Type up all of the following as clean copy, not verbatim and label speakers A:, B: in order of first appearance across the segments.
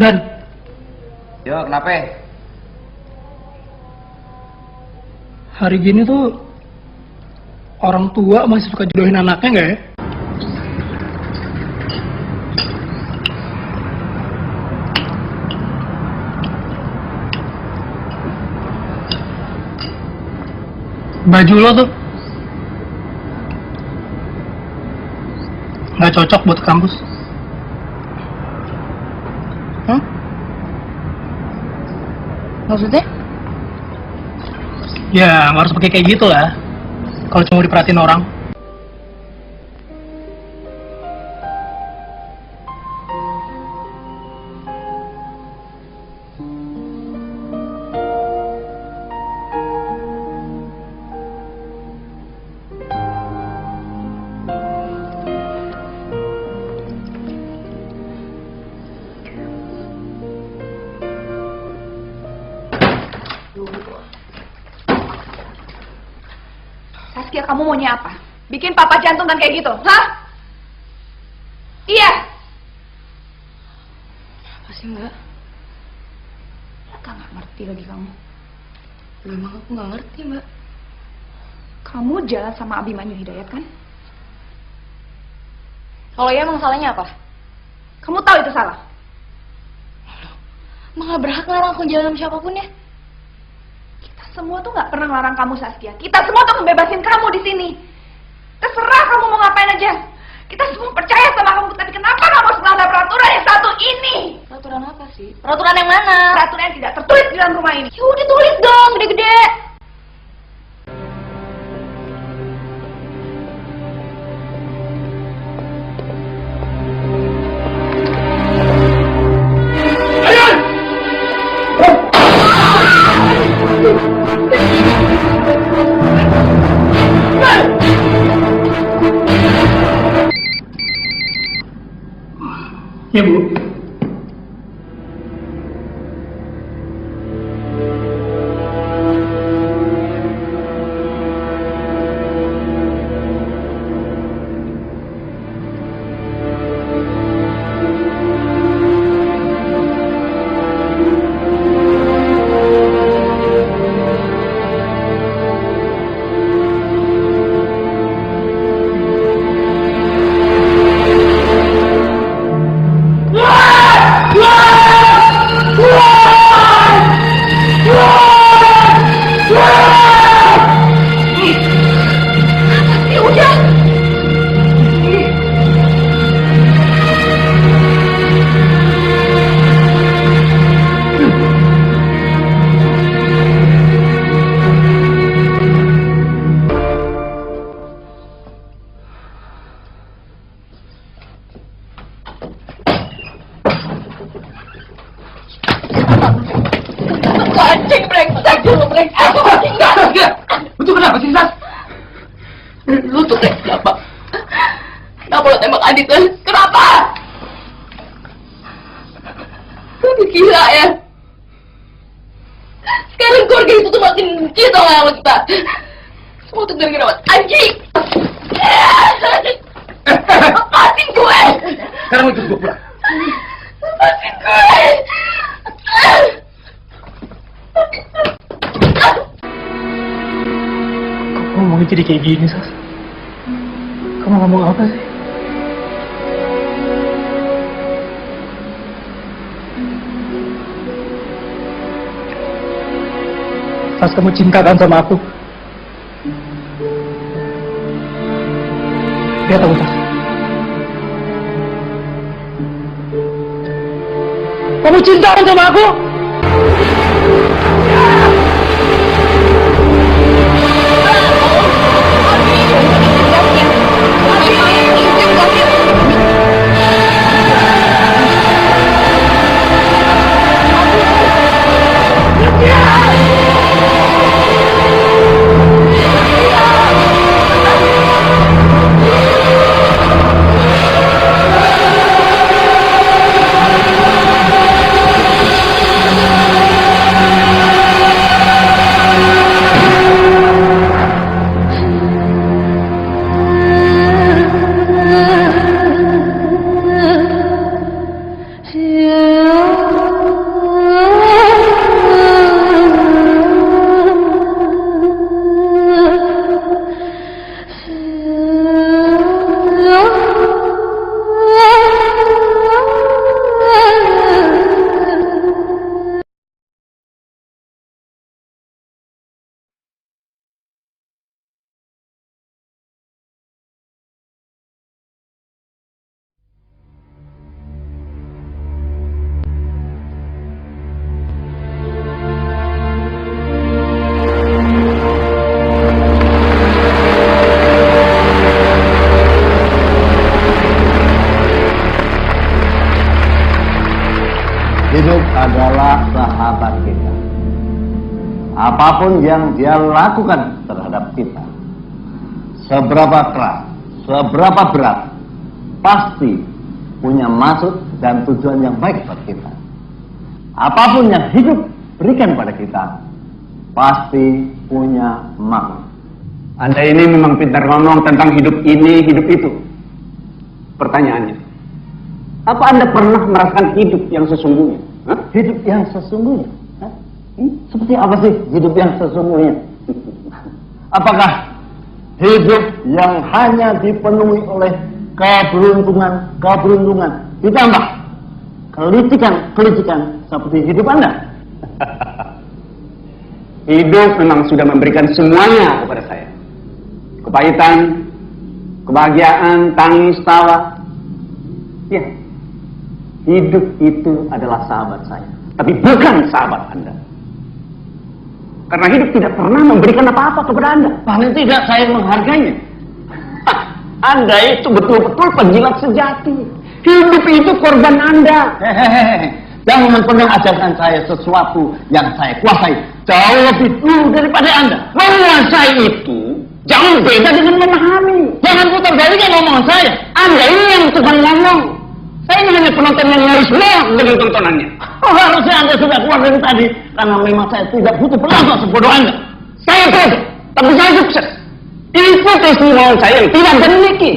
A: Dan
B: Yo, kenapa?
A: hari gini tuh orang tua masih suka jodohin anaknya nggak ya? Baju lo tuh nggak cocok buat kampus.
C: Maksudnya?
A: Ya, nggak harus pakai kayak gitu lah. Kalau cuma diperhatiin orang.
C: Saskia, kamu maunya apa? Bikin papa jantungan kayak gitu, hah? Iya. Apa sih, Mbak? Nggak ngerti lagi kamu. Memang aku nggak ngerti, Mbak. Kamu jalan sama Abimanyu Hidayat, kan? Kalau iya, emang salahnya apa? Kamu tahu itu salah? Emang nggak berhak ngelarang aku jalan sama siapapun ya? Semua tuh nggak pernah ngelarang kamu, Saskia. Kita semua tuh ngebebasin kamu di sini. Terserah kamu mau ngapain aja. Kita semua percaya sama kamu, tapi kenapa kamu harus melanggar peraturan yang satu ini? Peraturan apa sih? Peraturan yang mana? Peraturan yang tidak tertulis di dalam rumah ini. Ya udah tulis dong, gede-gede.
A: Ya, Bu.
C: Anjing brengsek dulu, brengsek.
B: Itu kenapa sih, Sas?
C: Lu tuh kenapa? Kenapa lo tembak Adit, kan? Kenapa? Lu gila ya? Sekarang keluarga itu tuh makin benci tau gak sama kita. Semua tuh gara-gara anjing. Lepasin gue.
B: Sekarang ikut gue pulang.
C: Lepasin gue.
A: Kok ngomongnya jadi kayak gini, Sas? Kamu ngomong apa sih? Sas, kamu cinta kan sama aku? Lihat aku, Sas. Kamu cinta kan sama aku?
D: apapun yang dia lakukan terhadap kita, seberapa keras, seberapa berat, pasti punya maksud dan tujuan yang baik buat kita. Apapun yang hidup berikan pada kita, pasti punya makna.
E: Anda ini memang pintar ngomong tentang hidup ini, hidup itu. Pertanyaannya, apa Anda pernah merasakan hidup yang sesungguhnya? Hah?
D: Hidup yang sesungguhnya? Hah? Seperti apa sih hidup yang sesungguhnya? Apakah hidup yang hanya dipenuhi oleh keberuntungan ditambah kelicikan seperti hidup Anda?
E: Hidup memang sudah memberikan semuanya kepada saya. Kepahitan, kebahagiaan, tangis, tawa. Ya, hidup itu adalah sahabat saya, tapi bukan sahabat Anda. Karena hidup tidak pernah memberikan apa-apa kepada Anda.
D: Paling tidak saya menghargainya.
E: Anda itu betul-betul penjilat sejati. Hidup itu korban Anda.
D: Hehehe. Jangan pernah ajarkan saya sesuatu yang saya kuasai jauh lebih dulu daripada Anda.
E: Menguasai itu jauh beda dengan memahami.
D: Jangan putar balikan omongan saya.
E: Anda ini yang tukang ngomong. Saya ini hanya penonton yang harus pulang dengan tontonannya.
D: Oh, harusnya Anda sudah keluar dari tadi, karena memang saya tidak butuh penonton sebodoh Anda.
E: Saya tahu, tapi saya sukses. Ikuti semua saya yang tidak dimiliki.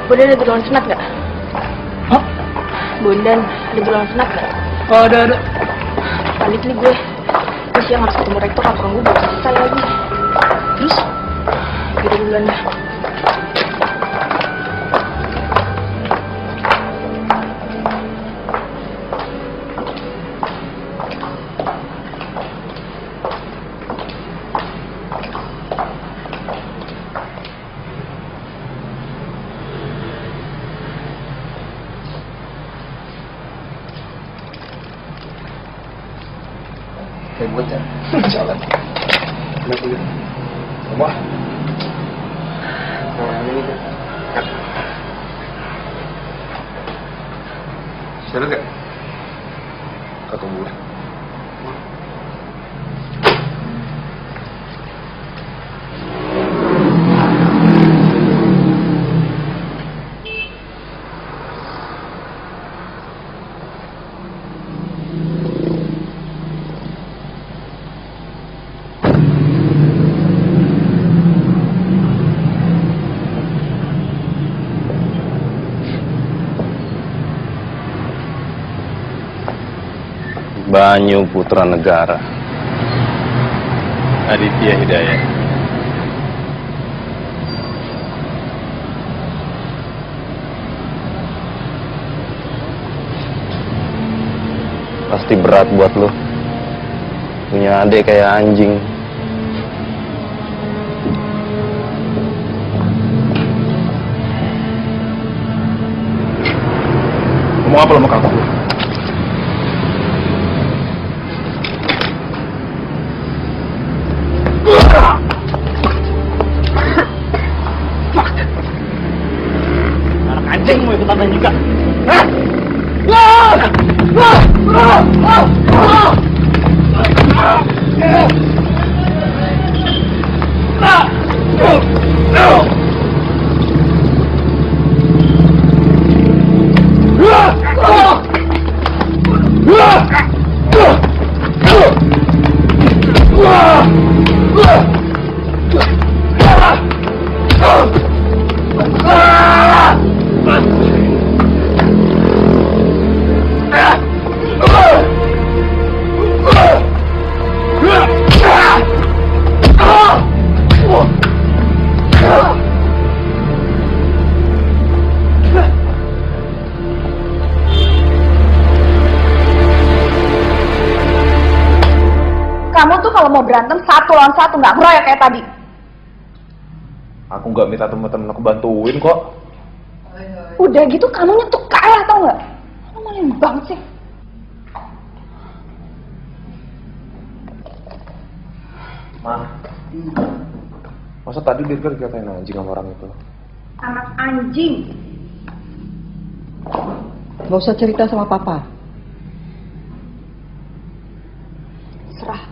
C: Bunda ada gelangan sunat nggak?
A: Hah?
C: Bunda ada gelangan sunat nggak?
A: Oh, ada.
C: Panik nih gue. Terus yang harus ketemu rektor laporan gue belum selesai lagi. Terus? Gitu duluan dah.
B: Kayak bocah. Jalan. Kenapa ya? Wah. Orang ini kan. Serius gak? Kakak gue. Banyu Putra Negara, Aditya Hidayat. Pasti berat buat lo punya adik kayak anjing. Ngomong apa lo sama kakak lo?
D: Anak anjing mau ikut tantan juga.
C: Kamu tuh kalau mau berantem 1 lawan 1, nggak ngeroyok kayak tadi.
B: Aku nggak minta temen-temen aku bantuin kok.
C: Udah gitu kamu nyetuk kalah, tau nggak? Kamu maling banget sih.
B: Ma, masa tadi Dirga dikatain anjing sama orang itu?
C: Anak anjing.
F: Gak usah cerita sama papa.
C: Serah.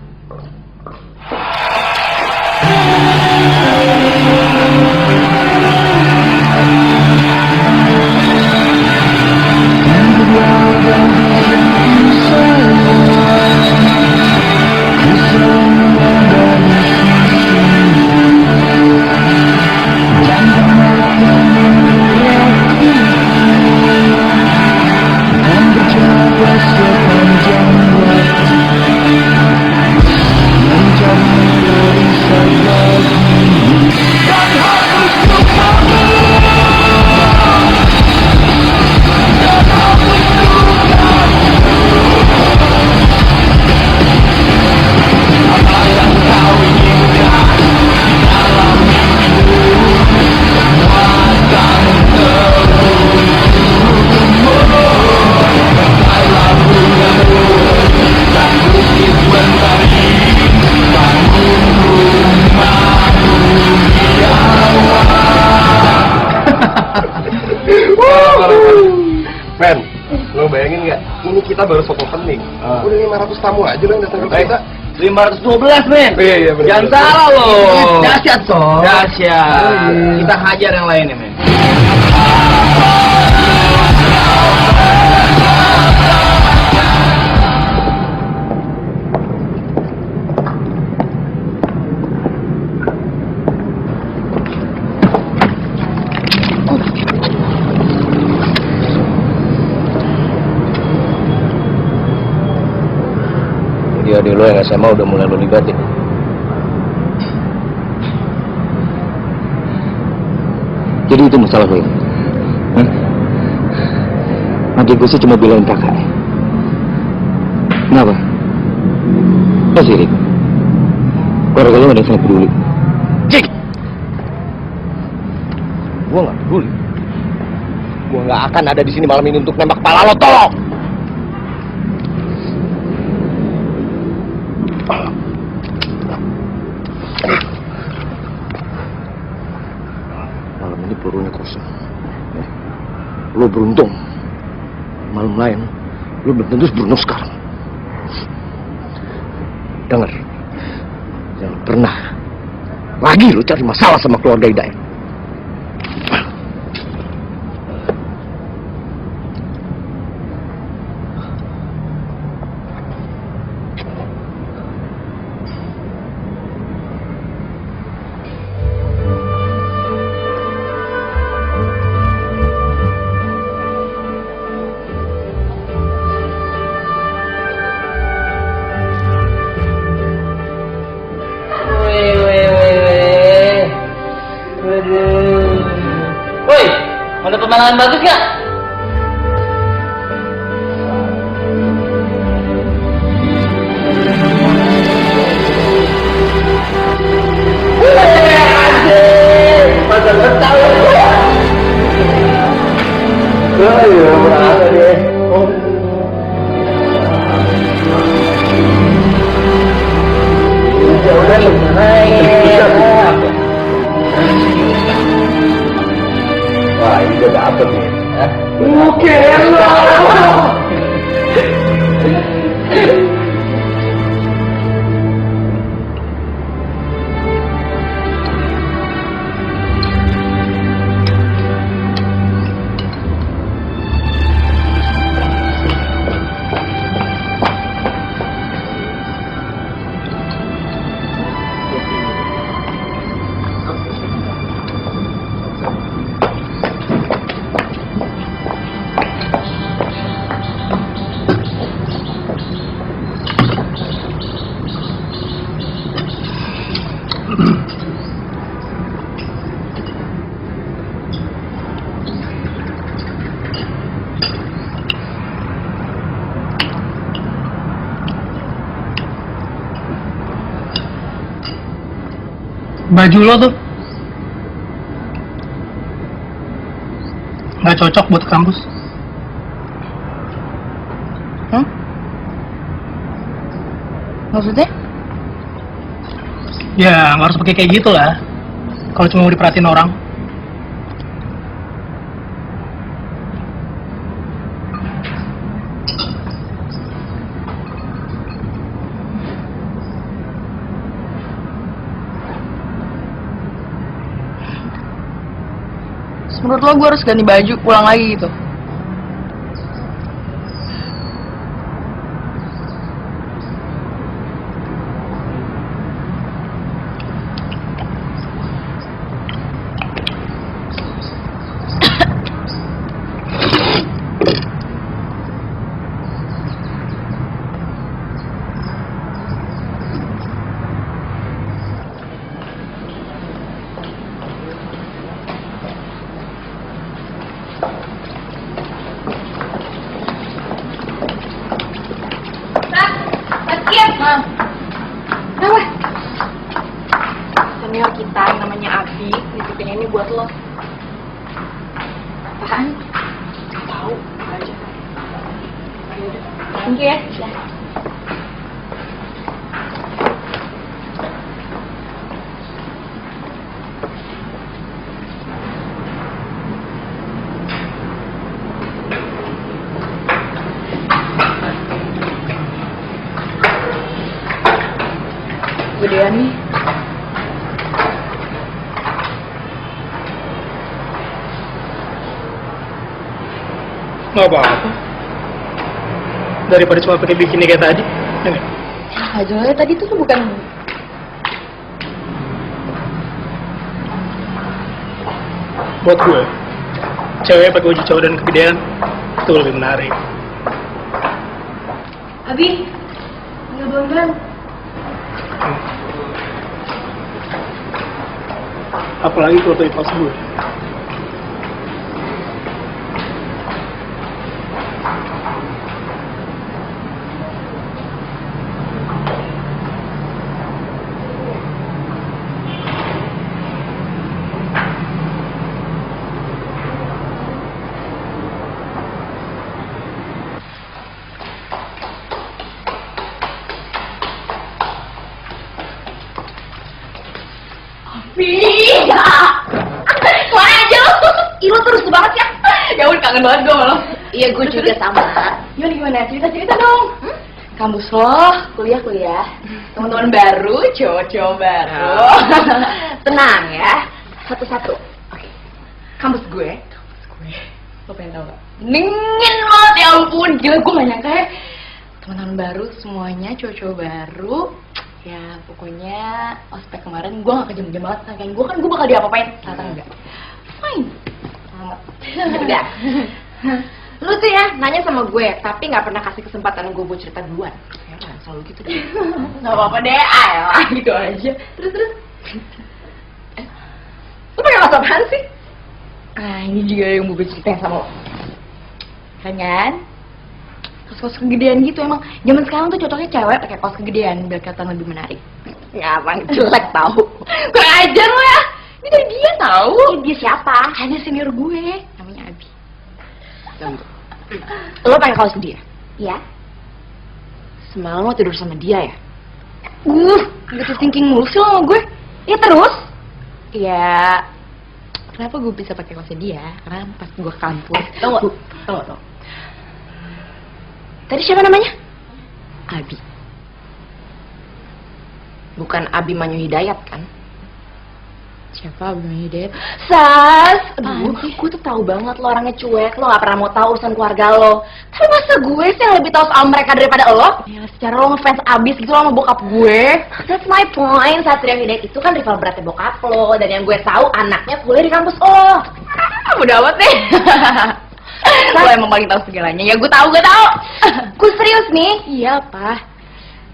B: Fen, lo bayangin nggak? Ini kita baru sok opening. Udah 500 tamu aja lo yang datang ke kita.
D: 512, men.
B: Iya, bener.
D: Jangan salah lo.
F: Dahsyat, Sob.
D: Dahsyat. Kita hajar yang lainnya, men.
B: Dia adik lo yang SMA udah mulai lo libatin.
G: Jadi itu masalah lo ya? Adik gue sih cuma belain kakaknya. Kenapa? Lo sirik? Keluarga lo ada yang sangat peduli.
B: Cik! Gua nggak peduli. Gua nggak akan ada di sini malam ini untuk nembak kepala lo, tolong! Malam ini pelurunya kosong. Lo beruntung. Malam lain, lo belum tentu seberuntung sekarang. Dengar, jangan pernah lagi lo cari masalah sama keluarga Hidayat.
F: pemandangan bagus gak?
B: Wah, ini udah dapet nih.
F: Oke
A: Baju lo tuh nggak cocok buat kampus.
C: Maksudnya?
A: Ya nggak harus pakai kayak gitu lah. Kalau cuma mau diperhatiin orang.
C: Menurut lo gue harus ganti baju, pulang lagi gitu?
H: Senior kita yang namanya Abi nitipin ini buat lo. Apaan? Gak tau, aja. Yaudah, thank you ya. Gedean nih.
A: Nggak apa-apa. Daripada cuma pakai bikini kayak tadi. Ya,
C: Aja tadi tuh bukan.
A: buat gue, cewek pakai baju cowok dan kegedean itu lebih menarik.
H: Abi, nggak dong.
A: Apalagi kalau tuh pas gue.
C: Bisa. Kemana aja lo? Ih, lo terus banget ya. Ya udah kangen banget gue sama lo.
H: Iya, gue juga sama.
C: Gimana? Cerita dong.
H: Kampus lo, kuliah.
C: Teman-teman baru, cowok-cowok baru.
H: Tenang ya, satu-satu.
C: Oke. Kampus gue. Lo pengen tau gak?
H: Dingin banget, ya ampun. Gila, gue gak nyangka ya. Teman-teman baru semuanya, cowok-cowok baru. Ya pokoknya ospek kemarin gue gak kejam-jam banget. Kan gue bakal diapa-apain, ternyata enggak. Fine. Selamat. Udah. Lu tuh ya nanya sama gue, tapi gak pernah kasih kesempatan gue buat cerita duluan. Ya kan selalu gitu deh.
C: Gak apa-apa deh, ayolah gitu aja. Terus. Lu pakai mas apaan sih?
H: Nah, ini juga yang mau gue ceritain sama lo. Kan? Kos-kos kegedean gitu emang. Zaman sekarang tuh cocoknya cewek pakai kos kegedean biar kelihatan lebih menarik. Ya, emang jelek tau. Kurang ajar lo ya. Ini dari dia tau. Dia siapa? Hanya senior gue. Namanya Abi.
F: Tunggu. Lo pakai kaos dia?
H: Iya.
F: Semalam lo tidur sama dia ya?
H: Negative thinking mulu sih lo sama gue. Ya terus? Ya, kenapa gue bisa pakai kaosnya dia? Karena pas gue ke kampus.
F: Tunggu. Tadi siapa namanya?
H: Abi.
F: Bukan Abi Manyu Hidayat kan?
H: Siapa Abi Hidayat?
F: Sas! Aduh, gue tuh tahu banget lo orangnya cuek. Lo gak pernah mau tahu urusan keluarga lo. Tapi masa gue sih yang lebih tahu soal mereka daripada lo?
H: Ya, secara lo ngefans abis gitu lo sama bokap gue.
F: That's my point. Satria Hidayat itu kan rival beratnya bokap lo. Dan yang gue tahu anaknya kuliah di kampus lo.
H: Udah amat deh. Lo emang paling tahu segalanya. Ya gue tahu.
F: Gue serius nih.
H: Iya, Pak.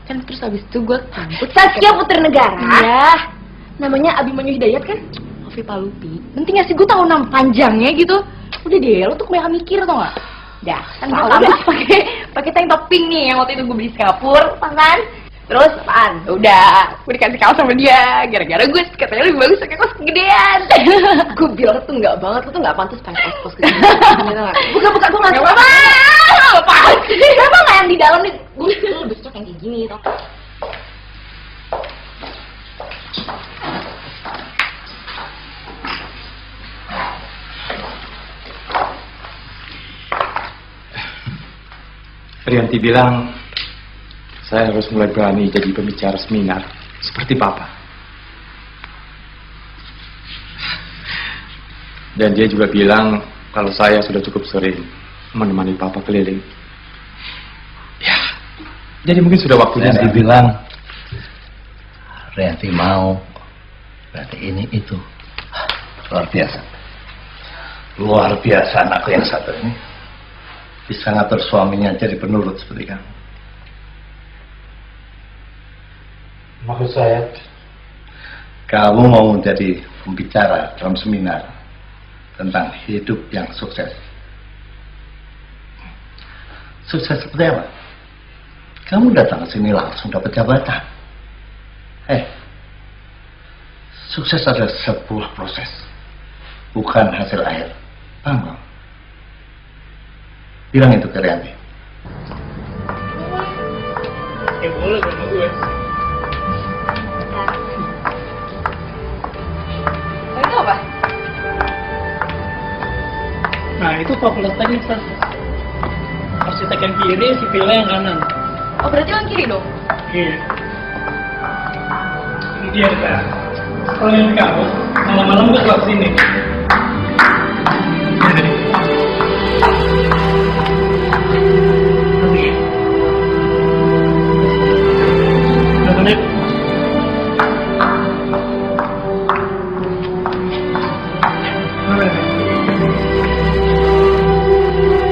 H: Kan terus abis itu gue kampus.
F: Saskia Putri Negara.
H: Iya.
F: Namanya Abi Manyu Hidayat kan?
H: Novi Palupi. Penting gak sih gue tahu nama panjangnya gitu? Udah deh, lo tuh kebanyakan mikir tau gak? Dah, kan gue kampus pakai tank top pink nih yang waktu itu gue beli di Singapura, kan? Terus apaan? Udah, gue dikasih kaos sama dia. Gara-gara gue katanya lebih bagus pakai kaos kegedean.
F: Gue bilang tuh nggak banget, lo tuh nggak pantas pakai kaos kegedean. Bukan, gue nggak suka.
H: Apaan sih?
F: Kenapa nggak yang di dalam nih? Gue lebih cocok yang kayak gini, tau?
G: Rianti bilang saya harus mulai berani jadi pembicara seminar seperti Papa. Dan dia juga bilang kalau saya sudah cukup sering menemani Papa keliling. Ya, jadi mungkin sudah waktunya
D: Rianti bilang, Rianti mau, berarti ini itu. Luar biasa. Luar biasa anakku yang satu ini. Bisa ngatur suaminya jadi penurut seperti kamu.
G: Maksud saya,
D: Kamu mau jadi pembicara dalam seminar tentang hidup yang sukses. Sukses seperti apa? Kamu datang ke sini langsung dapat jabatan. Sukses adalah sebuah proses, bukan hasil akhir. Paham kamu? Bilang itu ke Rianti.
A: Ya boleh sama gue.
H: Itu apa?
A: Nah itu fakultas teknik, Sas. Arsitek yang kiri, sipilnya yang kanan.
H: Oh berarti yang kiri dong?
A: Iya. Ini dia. Kalau yang kamu, malam-malam gue selalu sini.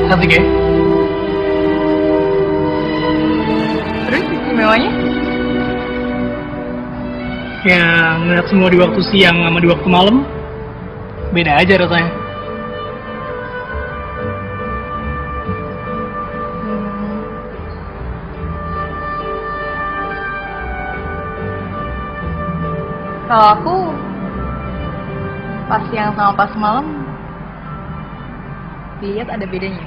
G: Asik ya?
H: Terus istimewanya?
A: Ya ngeliat semua di waktu siang sama di waktu malam beda aja rasanya.
H: Kalau aku pas siang sama pas malam lihat ada bedanya.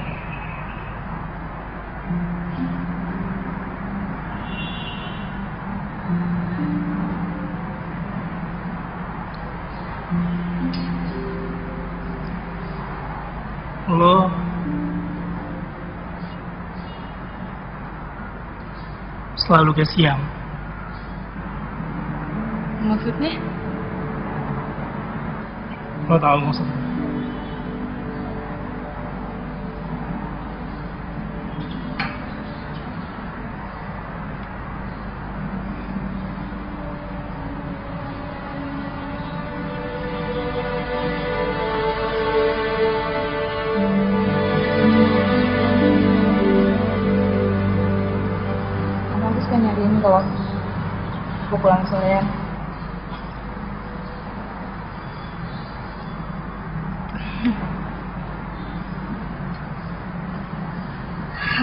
A: Lo selalu ke siang.
H: Maksudnya?
A: Lo tau maksudnya?
H: Kamu tuh suka nyariin kalau aku pulang sore.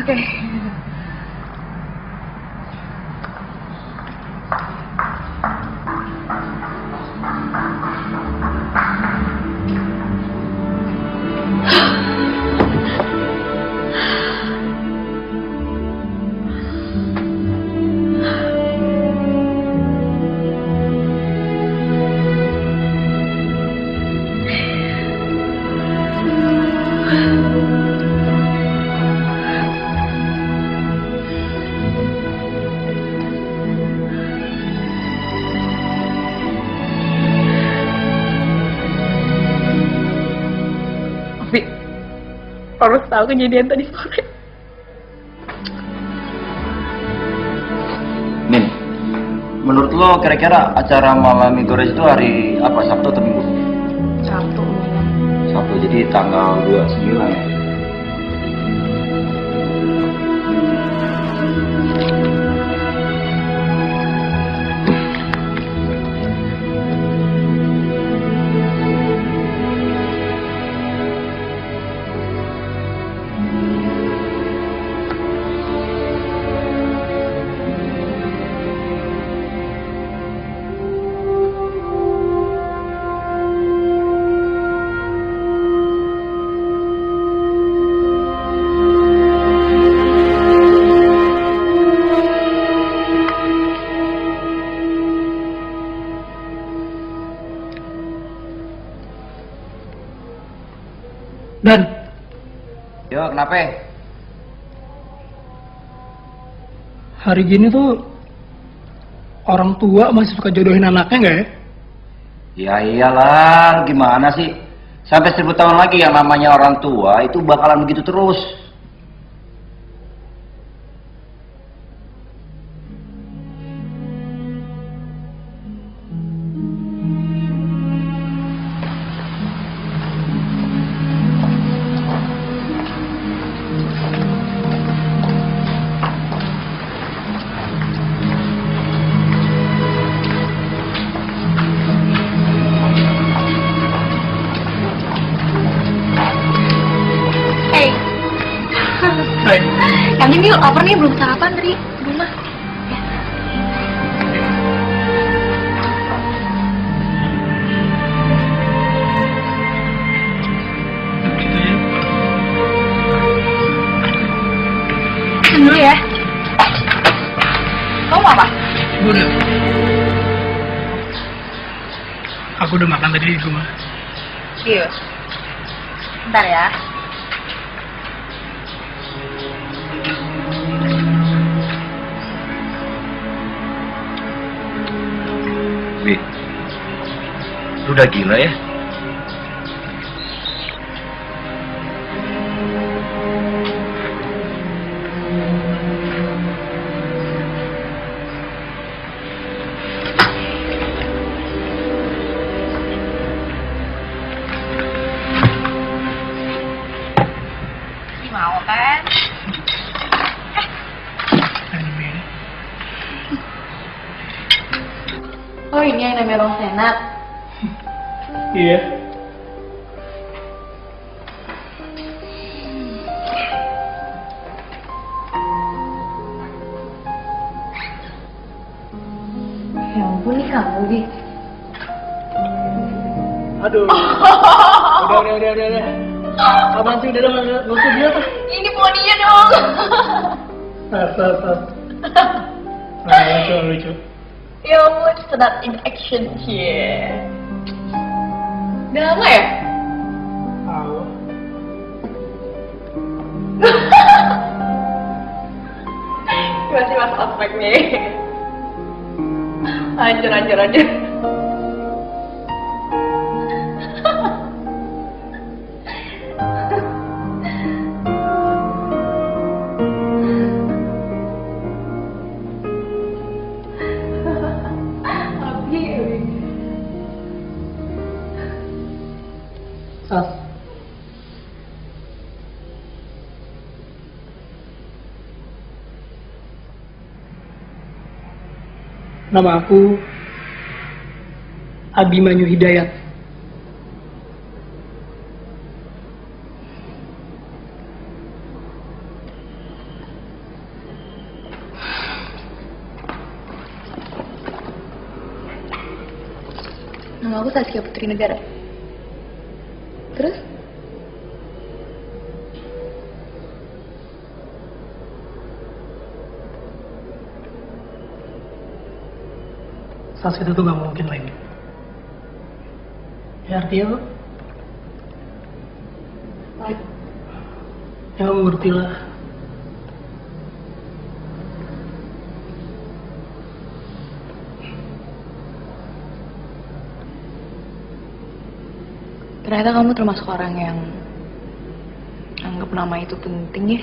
C: Oke. Harus tahu kejadian tadi sore.
G: Min, menurut lo kira-kira acara malam Migores itu hari apa? Sabtu atau Minggu?
C: Sabtu.
G: Sabtu, jadi tanggal 29 ya?
A: Dan
G: Yo, kenapa?
A: hari gini tuh orang tua masih suka jodohin anaknya nggak ya?
G: Ya iyalah, gimana sih? Sampai 1000 tahun lagi yang namanya orang tua itu bakalan begitu terus.
C: Yang ini yuk, lapar nih, belum sarapan tadi. Belum mah. Pesan dulu ya. Kamu mau apa?
A: Udah. Aku udah makan tadi di rumah.
C: Iya. Bentar ya.
G: Bi, lu udah gila ya?
C: Mau kan? Oh ini yang namanya Bang Senat.
A: Iya.
C: Ya ampun nih kamu, Bi.
A: Aduh. Udah. Abang sih udah nggak usah dia tuh.
C: Ini poninya dong.
A: Tas. Lucu.
C: Ya ampun, Senat in action here. Udah lama ya?
A: Tahu.
C: Gimana sih mas aspeknya? Hancur.
A: Tas. Nama aku Abimanyu Hidayat.
H: Nama aku Saskia Putri Negara. Terus?
A: Saskia itu gak mungkin lagi. Ya artinya lo? Ya kamu ngerti lah.
H: Ternyata kamu termasuk orang yang anggap nama itu penting ya.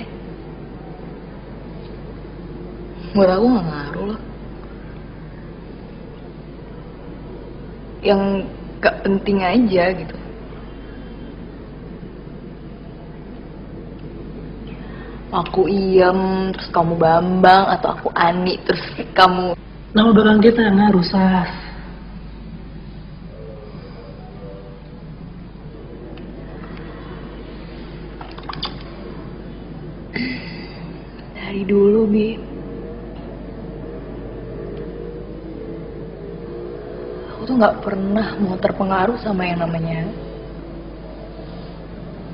H: Buat aku gak ngaruh loh. Yang gak penting aja gitu. Aku Iem, terus kamu Bambang, atau aku Ani, terus kamu...
A: Nama belakang kita yang ngaruh, Sas.
H: Dari dulu, Bi. Aku tuh gak pernah mau terpengaruh sama yang namanya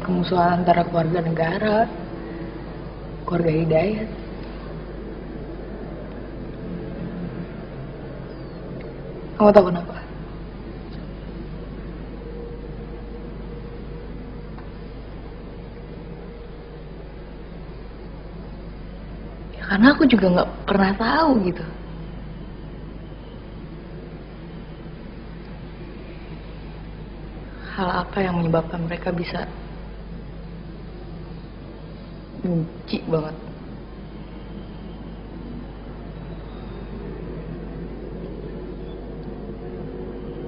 H: permusuhan antara keluarga negara, keluarga Hidayat. Kamu tahu kenapa? Ya karena aku juga nggak pernah tahu gitu. Hal apa yang menyebabkan mereka bisa benci banget.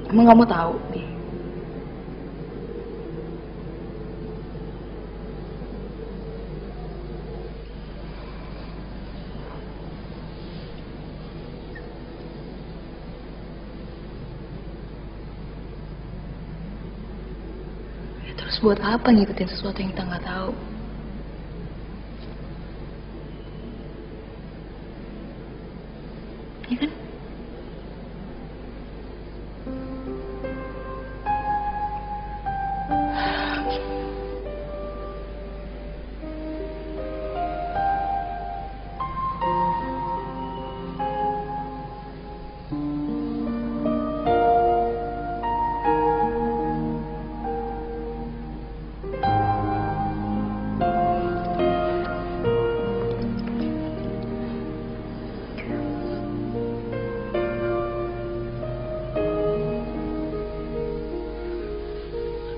H: Emang kamu tahu, Bi? Ya, terus buat apa ngikutin sesuatu yang kita nggak tahu? Ya kan?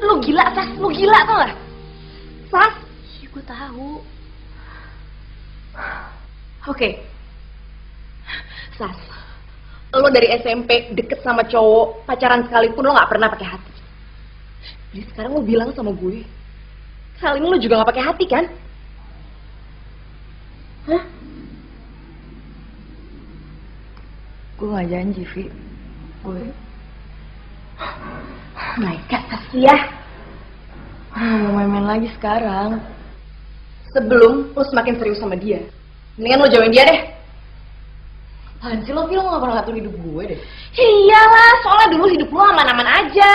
F: Lu gila, Sas. Lu gila, tau gak? Sas. Iya, gue tahu. Oke. Sas. Lo dari SMP deket sama cowok, pacaran sekalipun lo gak pernah pakai hati. Jadi sekarang lo bilang sama gue, kali ini lo juga gak pakai hati kan? Hah?
H: Gue gak janji, Vi. Gue...
F: Oh my God, Saskia.
H: Gak mau main-main lagi sekarang.
F: Sebelum lo semakin serius sama dia, mendingan lo jauhin dia deh.
H: Apaan sih lo, Vi? Lo gak pernah ngatur hidup gue deh.
F: Iyalah, soalnya dulu hidup lo aman-aman aja.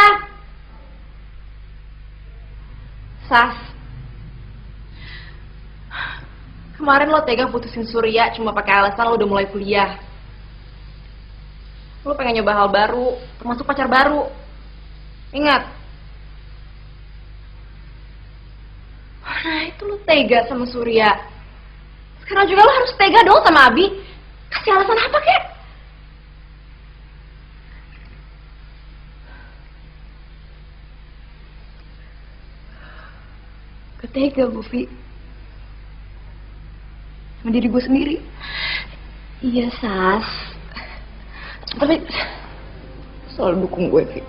F: Sas, kemarin lo tega putusin Surya cuma pakai alasan lo udah mulai kuliah. Lo pengen nyoba hal baru, termasuk pacar baru. Ingat. Nah, itu lo tega sama Surya. Sekarang juga lo harus tega dong sama Abi. Kasih alasan apa, kek?
H: Ketega gue, Vi. Sama diri gue sendiri.
F: Iya, Sas.
H: Tapi selalu dukung gue, Vi.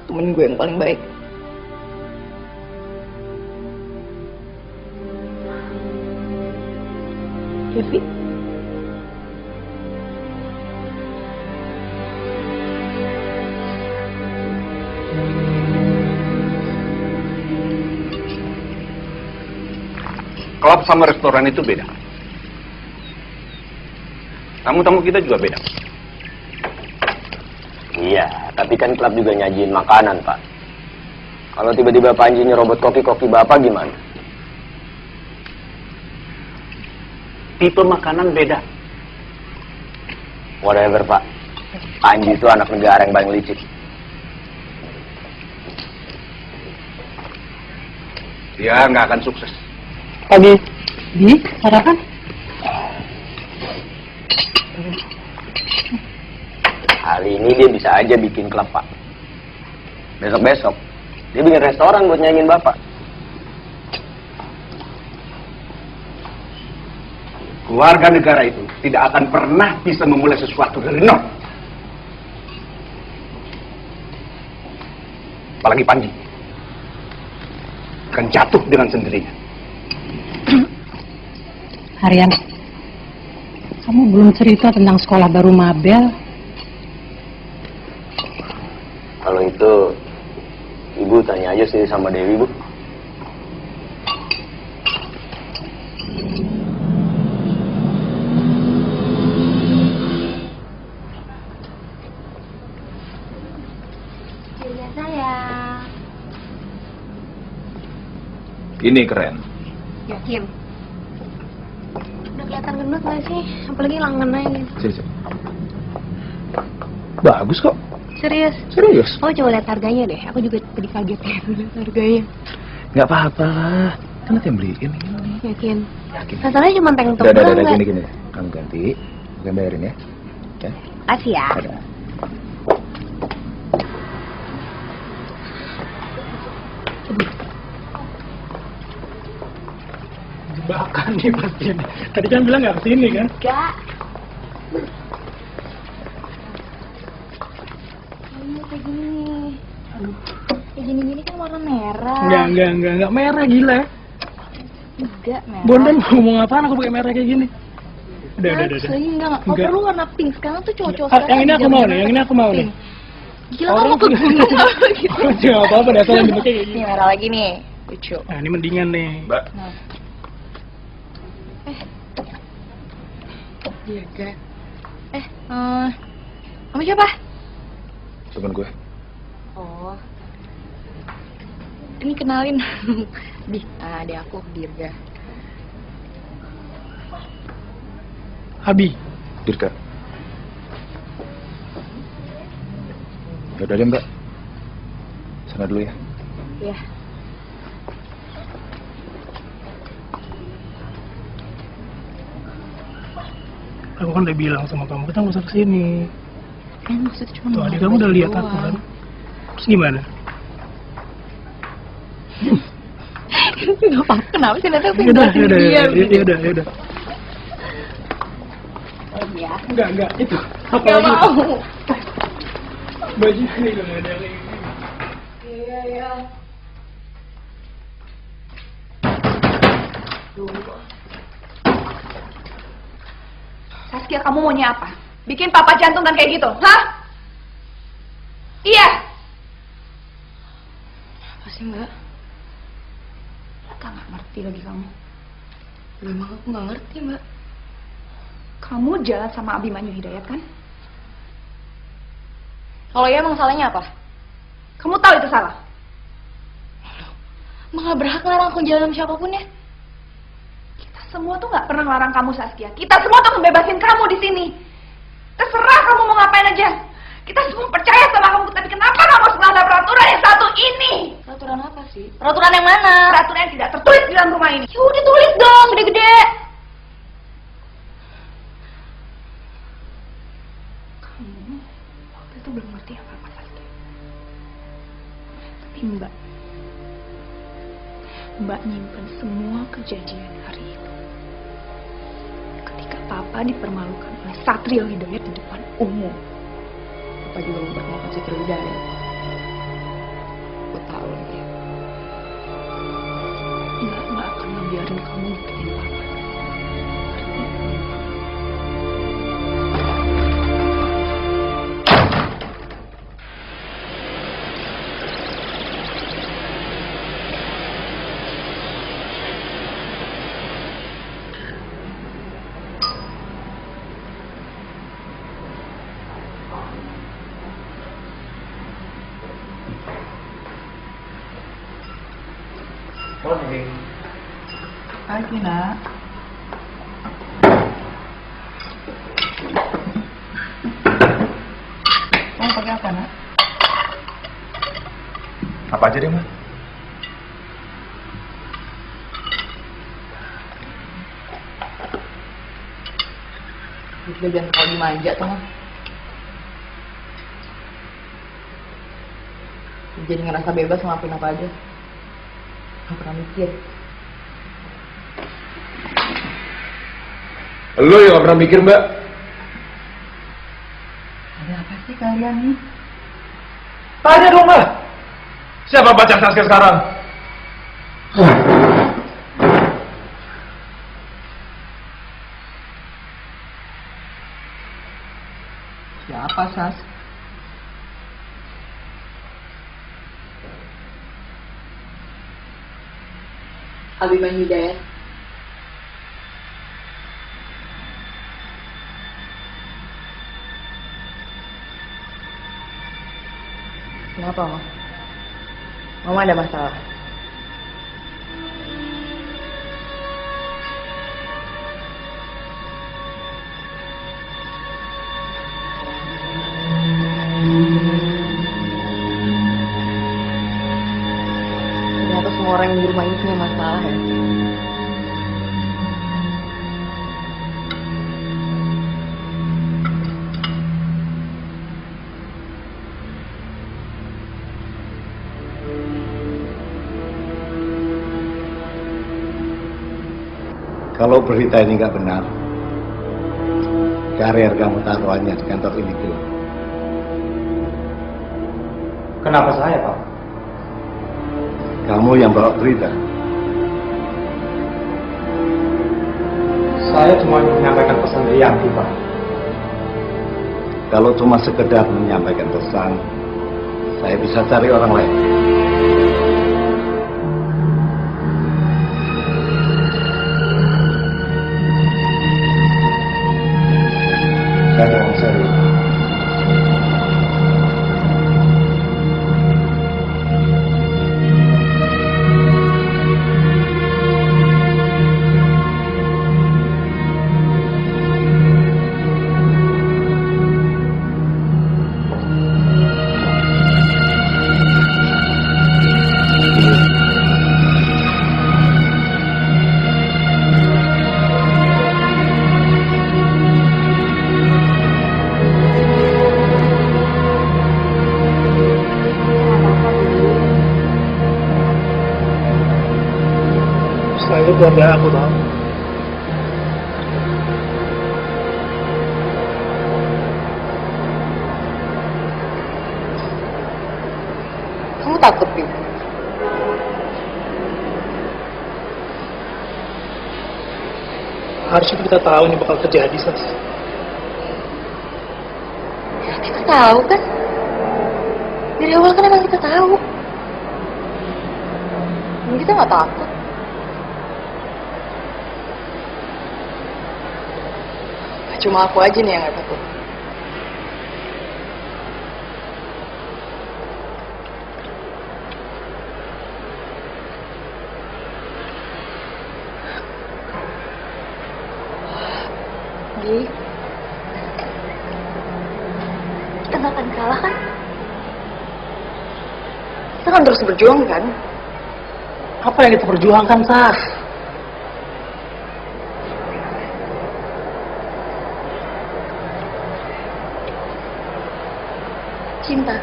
H: Temen gue yang paling baik. Ya, Vi.
E: Klub sama restoran itu beda. Tamu-tamu kita juga beda.
G: Iya, tapi kan klub juga nyajiin makanan, Pak. Kalau tiba-tiba Panji nyerobot koki-koki Bapak gimana?
E: Tipe makanan beda.
G: Whatever, Pak. Panji itu anak negara yang paling licik.
E: Dia nggak akan sukses.
A: Pagi. Di, sarapan?
G: Kali ini dia bisa aja bikin klub, Pak. Besok-besok, dia bikin restoran buat nyaingin Bapak.
E: Keluarga negara itu tidak akan pernah bisa memulai sesuatu dari nol. Apalagi Panji. Akan jatuh dengan sendirinya.
I: Harian, kamu belum cerita tentang sekolah baru Mabel.
G: Kalau itu, Ibu tanya aja sih sama Dewi, Bu.
C: Iya sayang.
B: Ini keren.
C: Yakin? Udah kelihatan gendut gak sih? Apalagi lengannya gitu.
B: Sini. Bagus kok.
C: Serius?
B: Serius.
C: Oh coba lihat harganya deh. Aku juga tadi kaget ya lihat harganya.
B: Nggak apa-apa lah. Kan nanti yang beliin ini.
C: Yakin?
B: Yakin.
C: Masalahnya cuma tank top
B: Udah,
C: doang nggak?
B: gini. Kamu ganti. Bukan bayarin ya. Ya.
C: Kasih ya.
B: Ada.
A: Jebakan nih pasti. Tadi kan bilang nggak kesini kan?
C: Enggak. Ini kayak gini. Aduh. Kayak gini-gini kan warna merah.
A: Enggak merah gila.
C: Enggak merah.
A: Bondan mau ngomong apaan aku pakai merah kayak gini? Udah.
C: Asli, enggak. Kau
A: Enggak.
C: perlu warna pink. Sekarang tuh cowok-cowok
A: Ah, yang ini aku mau nih, yang ini aku mau nih.
C: Gila kamu ke gunung apa gitu.
A: Enggak apa-apa deh, asal yang dipakai kayak gini.
C: Ini merah lagi nih. Lucu.
A: Nah, ini mendingan nih.
B: Mbak.
C: Nah. Jaga. Kamu siapa?
B: Temen gue.
C: Oh. Ini kenalin. Adik aku, Dirga.
A: Abi.
B: Dirka. Ya udah deh Mbak. Sana dulu ya.
C: Iya.
A: Aku kan udah bilang sama kamu, kita nggak usah kesini.
C: Kan maksudnya cuma
A: Tuh, adik kamu udah lihat aku kan. Terus gimana?
C: Gak apa-apa, kenapa sih nanti aku
A: Yaudah.
C: Iya. Oh iya.
A: Enggak, itu. Apa
C: Gak
A: lagi?
C: mau.
A: Baju ini udah nggak ada lagi.
C: Iya. Saskia, kamu maunya apa? Bikin papa jantungan kayak gitu, hah? Iya. Apa sih, Mbak? Nggak ngerti lagi kamu. Memang aku nggak ngerti, Mbak. Kamu jalan sama Abimanyu Hidayat, kan? Kalau ya emang salahnya apa? Kamu tahu itu salah? Emang gak berhak ngelarang aku jalan sama siapapun ya? Kita semua tuh nggak pernah ngelarang kamu, Saskia. Kita semua tuh ngebebasin kamu di sini. Terserah kamu mau ngapain aja. Kita semua percaya sama kamu, tapi kenapa kamu harus melanggar peraturan yang satu ini? Peraturan apa sih? Peraturan yang mana? Peraturan yang tidak tertulis di dalam rumah ini. Ya udah tulis dong, gede-gede. Kamu waktu itu belum ngerti apa-apa, Saskia. Tapi Mbak nyimpen semua kejadian hari itu. Ketika Papa dipermalukan oleh Satrio Hidayat di depan umum. Papa juga mempermalukan Satrio Hidayat. Aku tahu ya. Mbak nggak akan ngebiarin kamu nyakitin Papa. Pagi, Nak. Mau pakai apa, Nak?
J: Apa aja deh, Ma?
H: Udah jangan terlalu manja tuh, Mas. Jadi ngerasa bebas ngelakuin apa aja. Gak pernah mikir.
J: Lo yang gak pernah mikir, Mbak.
C: Ada apa sih kalian nih?
J: Tanya dong, Mbak. Siapa pacar Saskia sekarang?
C: Siapa, Sas?
H: Habibah Hidayat. Kenapa, Ma? Mama ada masalah? Ternyata semua orang yang di rumah ini punya masalah ya.
D: Kalau berita ini nggak benar, karir kamu taruhannya di kantor ini dulu.
J: Kenapa saya, Pak?
D: Kamu yang bawa berita.
J: Saya cuma menyampaikan pesan dari Yanti, Pak.
D: Kalau cuma sekedar menyampaikan pesan, saya bisa cari orang lain. Saya mau serius.
A: Setelah itu keluarga aku tahu.
H: Kamu takut, Pi?
A: Harusnya kita tahu ini bakal terjadi, Sas.
H: Ya, kita tahu kan? Dari awal kan emang kita tahu. Dan kita nggak takut. Cuma aku aja nih yang nggak takut. Gi, kita nggak akan kalah kan? Kita kan terus berjuang kan?
A: Apa yang kita perjuangkan, Sas?
H: Cinta.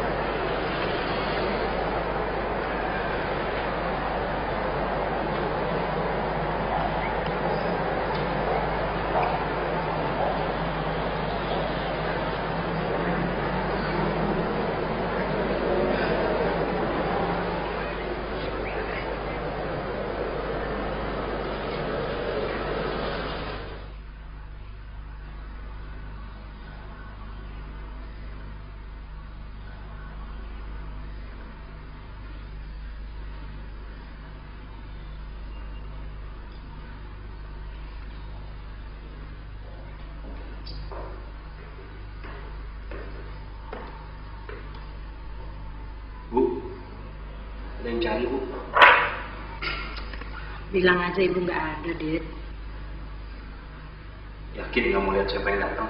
G: Bu, ada yang cari, Bu.
I: Bilang aja ibu nggak ada, Dit.
G: Yakin kamu lihat siapa yang datang?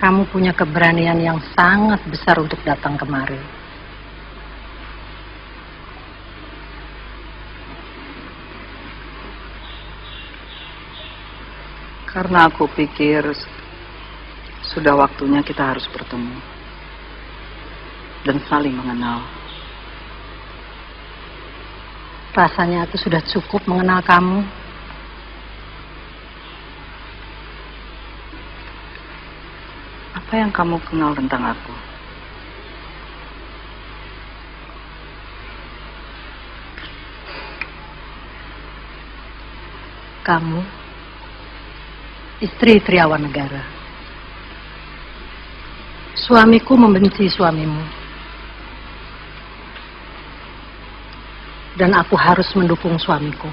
I: Kamu punya keberanian yang sangat besar untuk datang kemari.
K: Karena aku pikir sudah waktunya kita harus bertemu dan saling mengenal.
I: Rasanya aku sudah cukup mengenal kamu.
K: Apa yang kamu kenal tentang aku?
I: Kamu istri Triawan Negara. Suamiku membenci suamimu. Dan aku harus mendukung suamiku.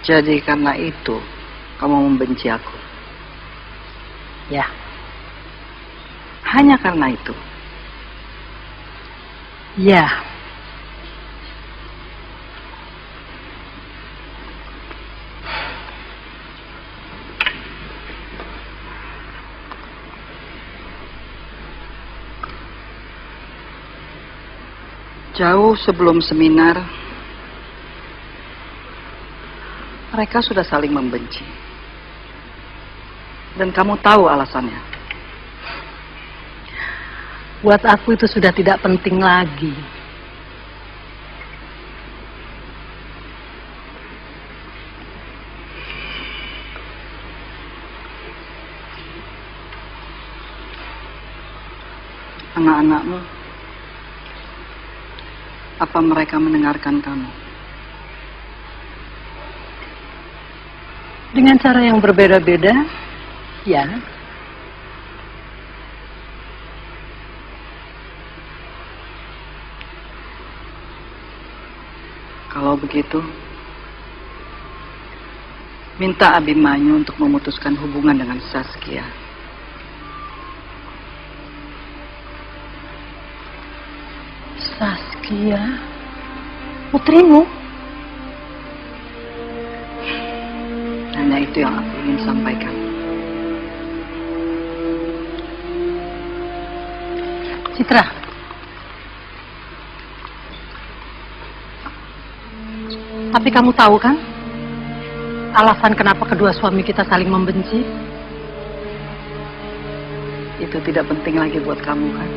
K: Jadi karena itu kamu membenci aku?
I: Ya.
K: Hanya karena itu?
I: Ya.
K: Jauh sebelum seminar, mereka sudah saling membenci. Dan kamu tahu alasannya.
I: Buat aku itu sudah tidak penting lagi.
K: Anak-anakmu, apa mereka mendengarkan kamu?
I: Dengan cara yang berbeda-beda, ya.
K: Kalau begitu, minta Abimanyu untuk memutuskan hubungan dengan Saskia.
I: Saskia? Putrimu?
K: Hanya itu yang aku ingin sampaikan.
I: Citra. Tapi kamu tahu kan alasan kenapa kedua suami kita saling membenci?
K: Itu tidak penting lagi buat kamu kan?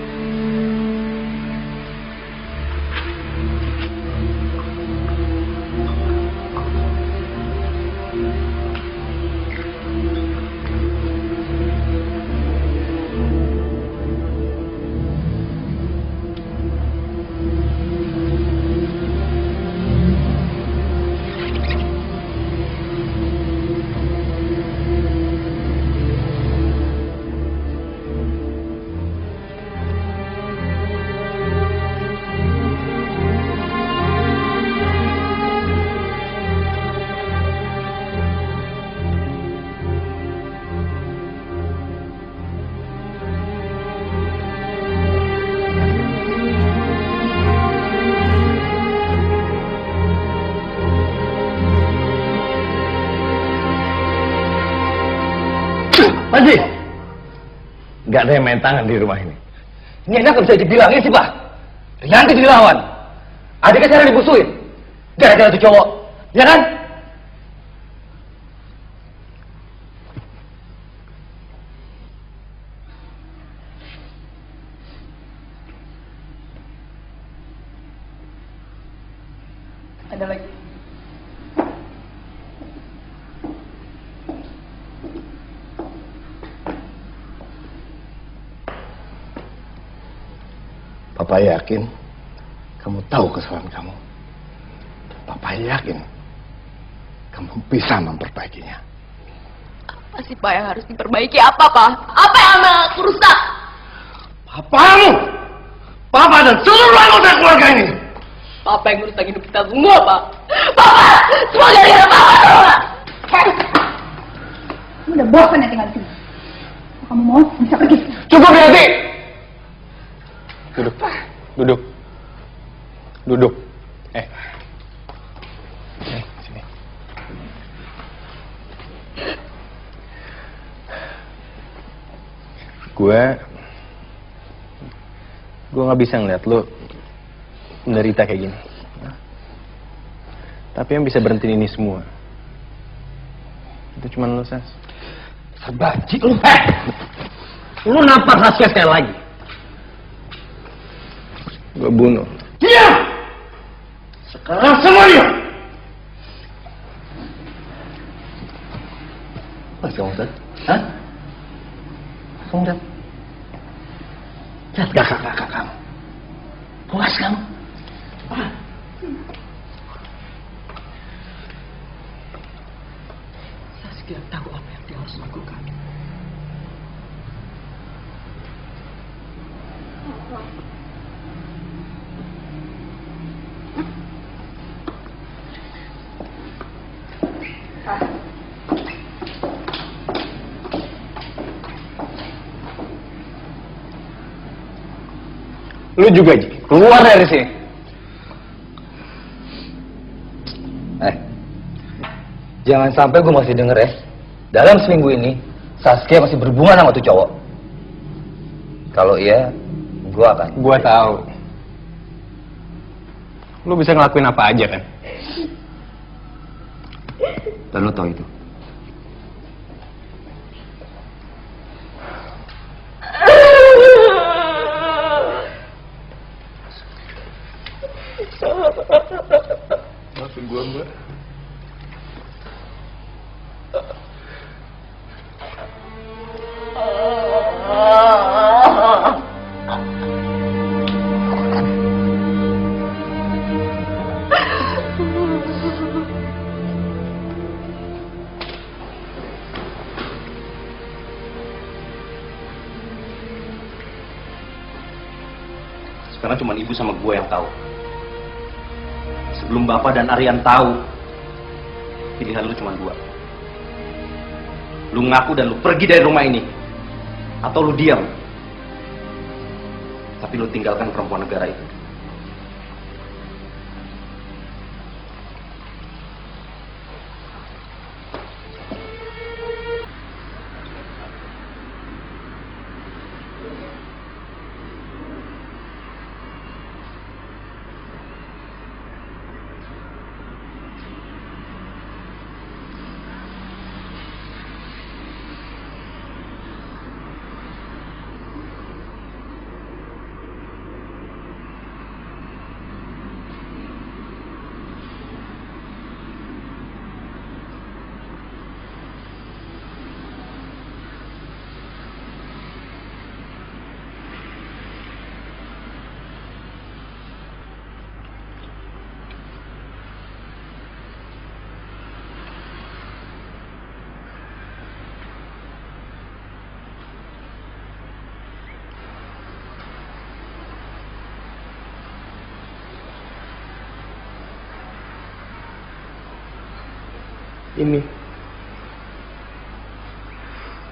B: Panji, nggak ada yang main tangan di rumah ini. Ini enak bisa dibilangin sih, Pak. Rianti dilawan. Adiknya saya dibusuin. Gara-gara tuh cowok. Ya kan?
K: Ada lagi.
B: Papa yakin kamu tahu kesalahan kamu. Papa yakin kamu bisa memperbaikinya.
H: Apa sih Pak yang harus diperbaiki? Apa Pak? Apa yang Amel aku rusak?
B: Papamu! Papa dan seluruh anggota keluarga ini!
H: Papa yang merusak hidup kita semua Pak. Papa! Semua gara-gara Papa tau gak?
C: Kamu udah bosan ya tinggal di sini. Kalau kamu mau, bisa pergi.
B: Cukup Yanti! Duduk. Duduk. Duduk. Sini. Gue nggak bisa ngeliat lo menderita kayak gini. Tapi yang bisa berhentiin ini semua itu cuma lo, Sas. Sabaji lo. Lo nampak Saskia sekali lagi. Gue bunuh. Diam! Sekarang semuanya. Apa kamu, Sas? Hah? Kamu lihat? Lihat kakak-kakak kamu. Puas kamu?
K: Saskia tahu apa yang dia harus lakukan.
B: Lu juga, Ji. Keluar dari sini. Jangan sampai gue masih denger ya. Dalam seminggu ini, Saskia masih berhubungan sama tuh cowok. Kalau iya, gue akan. Gue tahu. Lu bisa ngelakuin apa aja kan? Dan lu tahu itu. Maafin gue, Mbak.
L: Sekarang cuma ibu sama gue yang tahu. Sebelum bapak dan Aryan tahu, pilihan lu cuma dua. Lu ngaku dan lu pergi dari rumah ini, atau lu diam, tapi lu tinggalkan perempuan negara itu.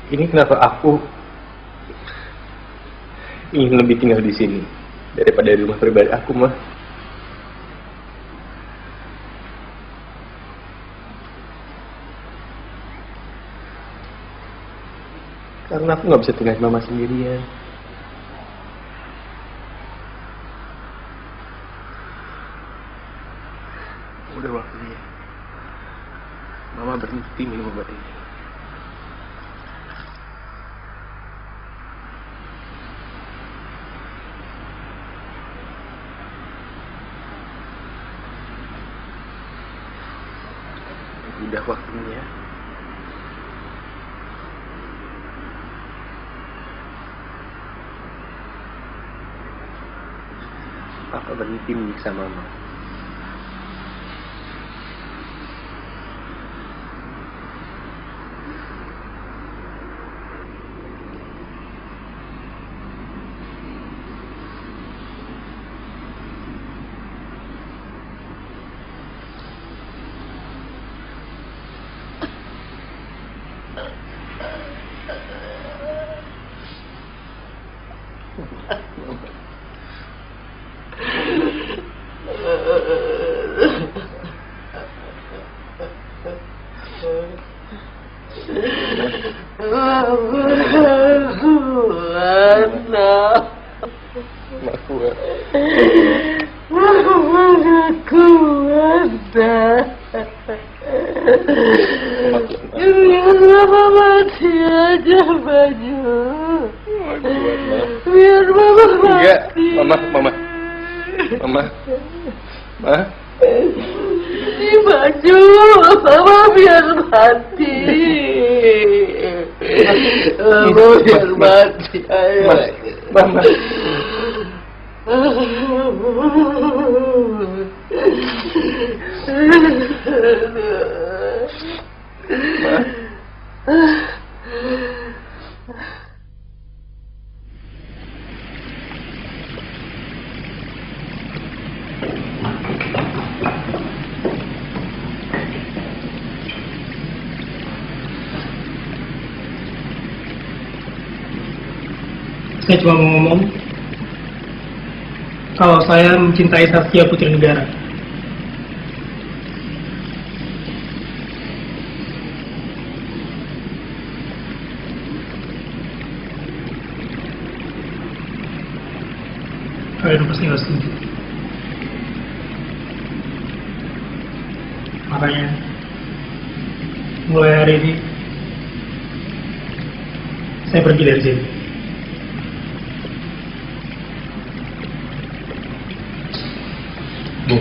B: Ini kenapa aku ingin lebih tinggal di sini daripada di rumah pribadi aku, mah. Karena aku nggak bisa tinggal mama sendirian. Udah waktunya mama berhenti minum obat ini. Udah waktunya Papa berhenti menyiksa mama.
M: Mama mati aja baju. Biar mama mati.
J: Mama.
M: Ini baju, mama biar mati. Mama biar mati. Ayo.
J: Mama.
A: Saya cuma mau ngomong kalau saya mencintai Saskia Putri Negara. Kalian pasti nggak setuju. Makanya mulai hari ini saya pergi dari sini. Bu.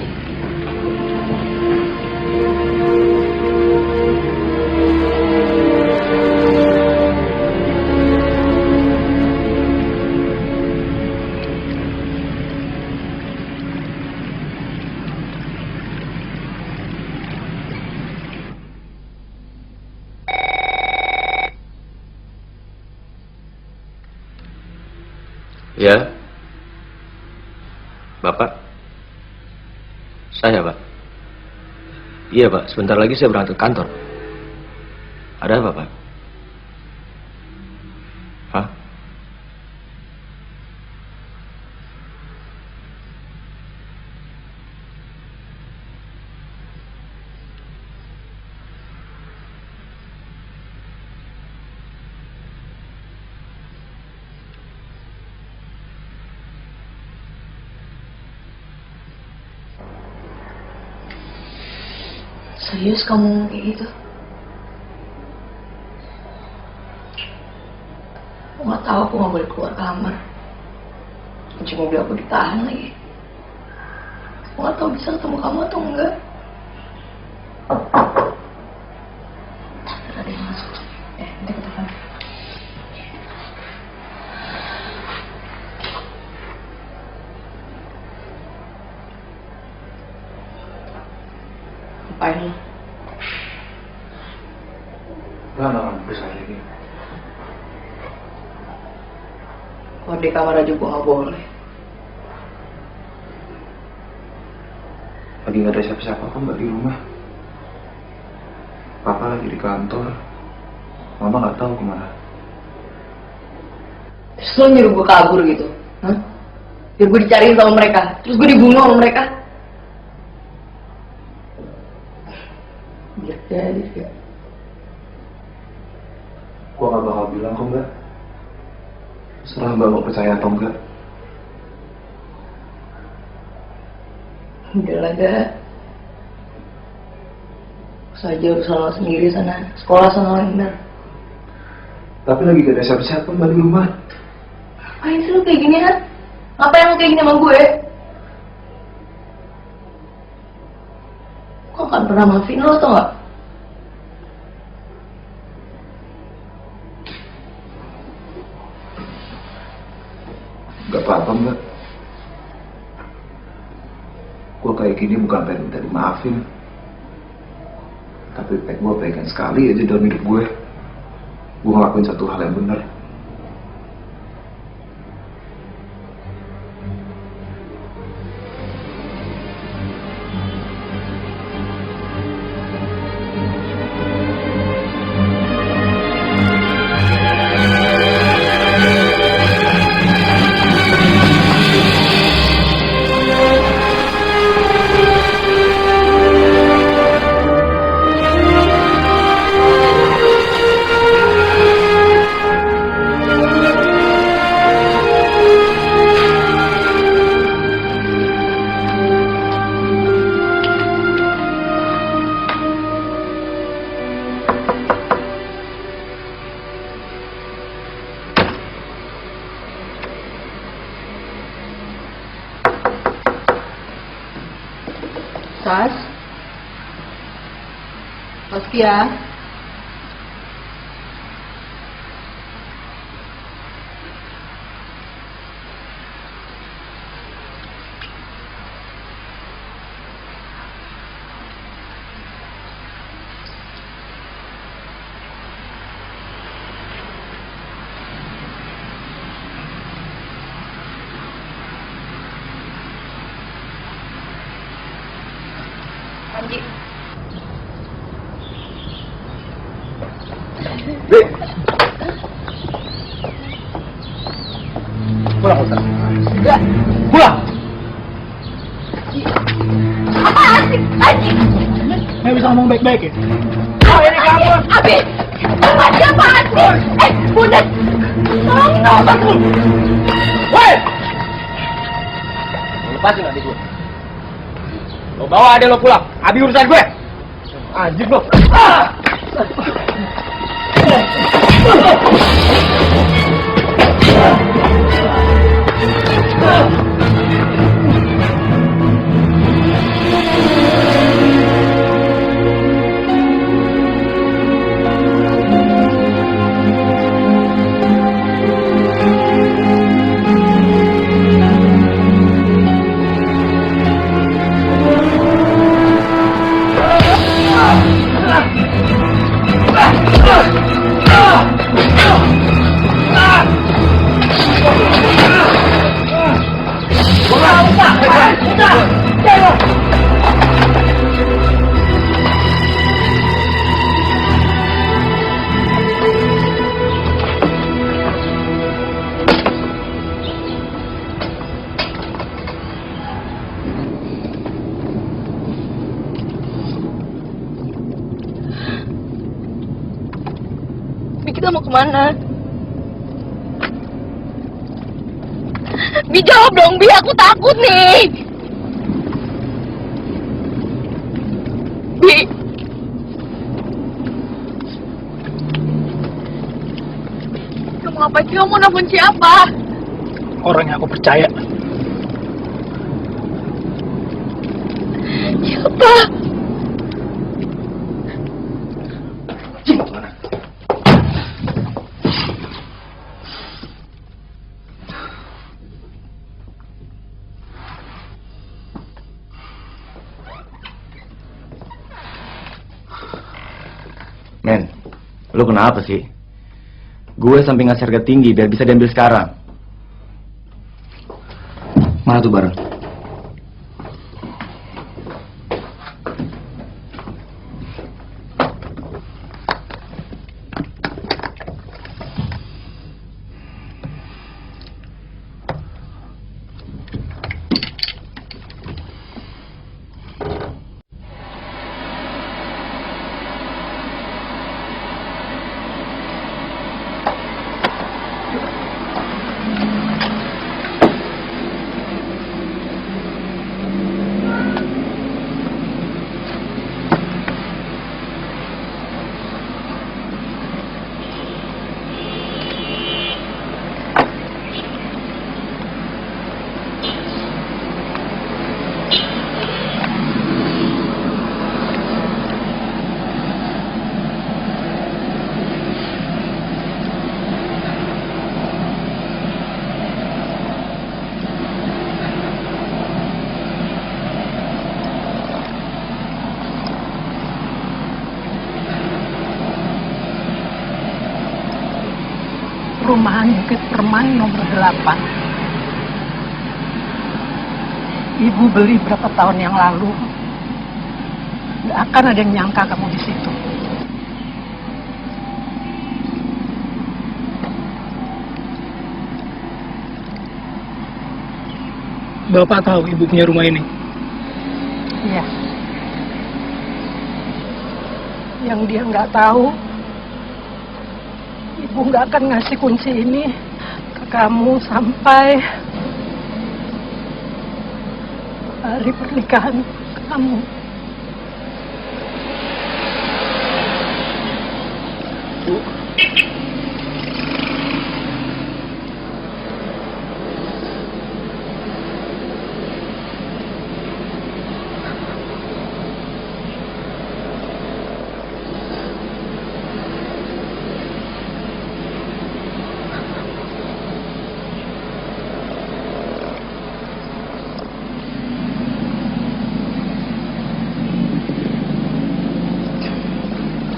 G: Ya, Bapak. Saya, Pak. Iya, Pak. Sebentar lagi saya berangkat ke kantor. Ada apa, Pak? Hah?
H: Serius kamu kayak gitu? Aku nggak tahu, aku nggak boleh keluar kamar. Kunci mobil aku ditahan lagi. Aku nggak tahu bisa ketemu kamu atau enggak. Ada yang masuk. Nanti aku telepon. Ngapain lu?
J: Nggak bisa lagi.
H: Keluar di kamar aja gua nggak boleh.
J: Lagi nggak ada siapa-siapa kok, Mbak, di rumah. Papa lagi di kantor. Mama nggak tahu kemana.
H: Terus lo nyuruh gua kabur gitu? Hah? Biar gua dicariin sama mereka. Terus gua dibunuh sama mereka. Biar jadi ya.
J: Gua nggak bakal bilang kok, Mbak. Serah Mbak mau percaya atau enggak.
H: Udah lah, gak. Saja urusan lo sendiri sana. Sekolah sana yang benar.
J: Tapi lagi gak ada siapa-siapa, Mbak, di rumah.
H: Ngapain sih lo kayak gini, kan? Ngapain lo kayak gini sama gue? Gue gak pernah maafin lo, tau gak?
J: Gak apa-apa, Mbak. Gue kayak gini bukan pengen minta dimaafin. Tapi gue pengen sekali aja dalam hidup gue. Gue ngelakuin satu hal yang benar.
I: Sas? Saskia?
C: Panji.
B: Pulang, Ustaz.
C: Enggak.
B: Pulang!
C: Apaan sih? Panji.
A: Nggak bisa ngomong baik-baik ya?
C: Oh, ini kamu. Abi. Panji apaan sih? Bunda. Tolong dong, aku.
B: Woi! Lepasin adik gue. Lo bawa adek lo pulang. Abi urusan gue. Anjing lo.
H: Bi, kita mau kemana? Bi, jawab dong, Bi, aku takut nih. Bi. Kamu ngapain sih? Kamu nelfon siapa?
A: Orang yang aku percaya.
H: Siapa?
B: Men, lu kenapa sih? Gue sampai ngasih harga tinggi biar bisa diambil sekarang. Mana tuh barang?
I: Perumahan Bukit Permai nomor 8. Ibu beli berapa tahun yang lalu. Gak akan ada yang nyangka kamu di situ.
A: Bapak tahu ibu punya rumah ini?
I: Iya. Yang dia nggak tahu, ibu nggak akan ngasih kunci ini ke kamu sampai hari pernikahan kamu.
A: Bu.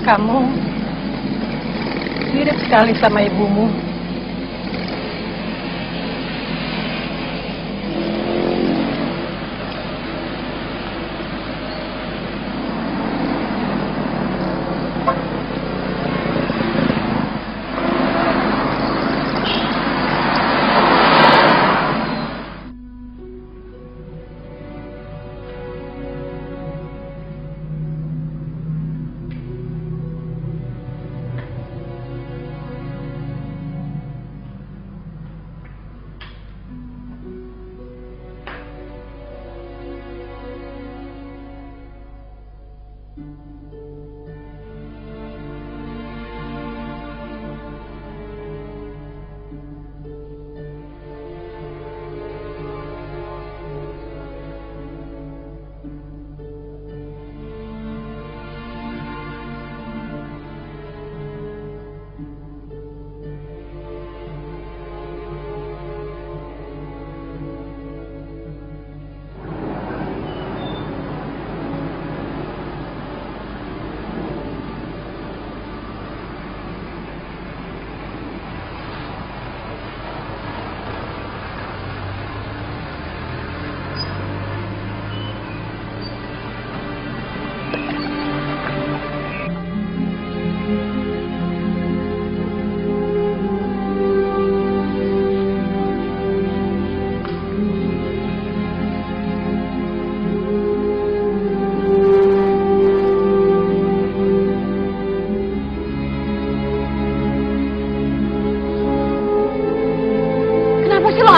I: kamu mirip sekali sama ibumu.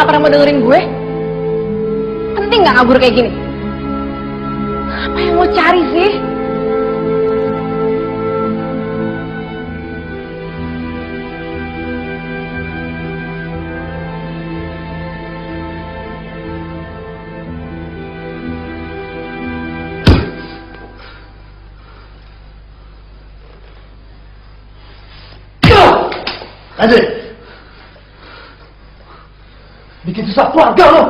F: Gak pernah mau dengerin gue? Penting gak ngabur kayak gini? Apa yang mau cari sih?
B: Andre, bikin susah keluarga lo.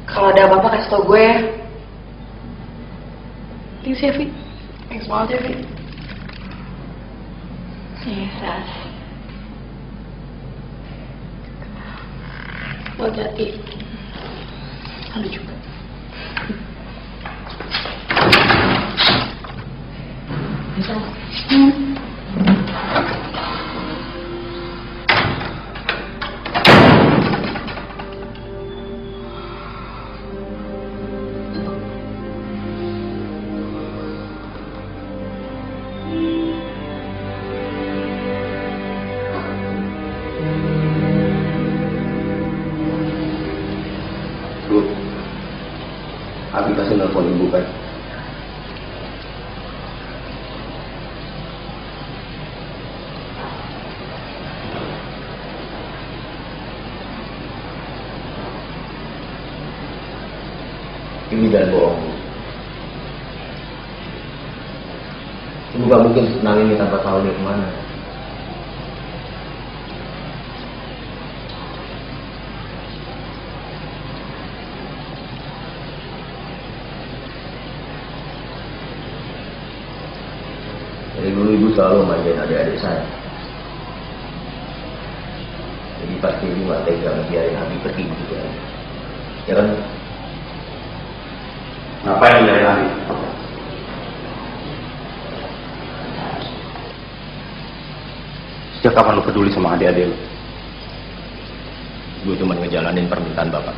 H: Kalau ada apa-apa kasih tau gue ya. Thanks ya, Vi. Thanks banget ya, Vi. Yes, lo hati-hati. Lalu juga. Bisa.
B: Abi pasti nelfon ibu kan? Ini jangan bohong. Ibu gak mungkin senang ini tanpa tahu dia kemana. Dari dulu ibu selalu manjain adik-adik saya. Jadi pasti ibu gak tega ngebiarin Abi pergi gitu ya. Ya kan?
L: Ngapain ngebiarin Abi? Sejak kapan lu peduli sama adik-adik lu?
B: Gue cuma ngejalanin permintaan bapak.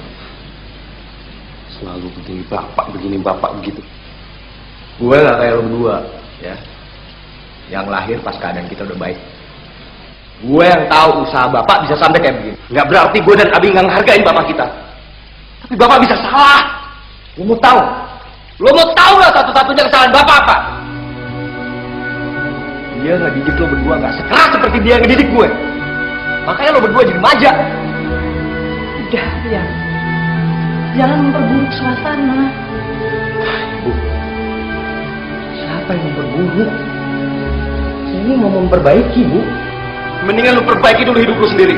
L: Selalu begini bapak begitu.
B: Gue gak kayak lo berdua, ya. Yang lahir pas keadaan kita udah baik. Gue yang tahu usaha bapak bisa sampai kayak begini.
L: Nggak berarti gue dan Abi nggak ngehargain bapak kita. Tapi bapak bisa salah.
B: Lo mau tahu? Lo mau tahu lah satu-satunya kesalahan bapak apa? Dia nggak didik lo berdua nggak sekeras seperti dia yang ngedidik gue. Makanya lo berdua jadi manja.
I: Udah, ya.
H: Jangan memperburuk suasana.
L: Ibu, siapa yang memperburuk? Ini mau memperbaiki, Bu. Mendingan lu perbaiki dulu hidup lu sendiri.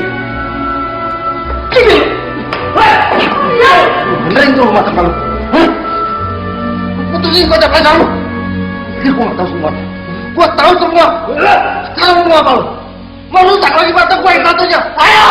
L: Benerin tuh rumah tangga lu. Putusin kau capek kamu. Gua nggak tahu semua. Gua tahu semua. Sekarang mau apa lu? Mau rusak lagi mata gua yang satunya. Ayo!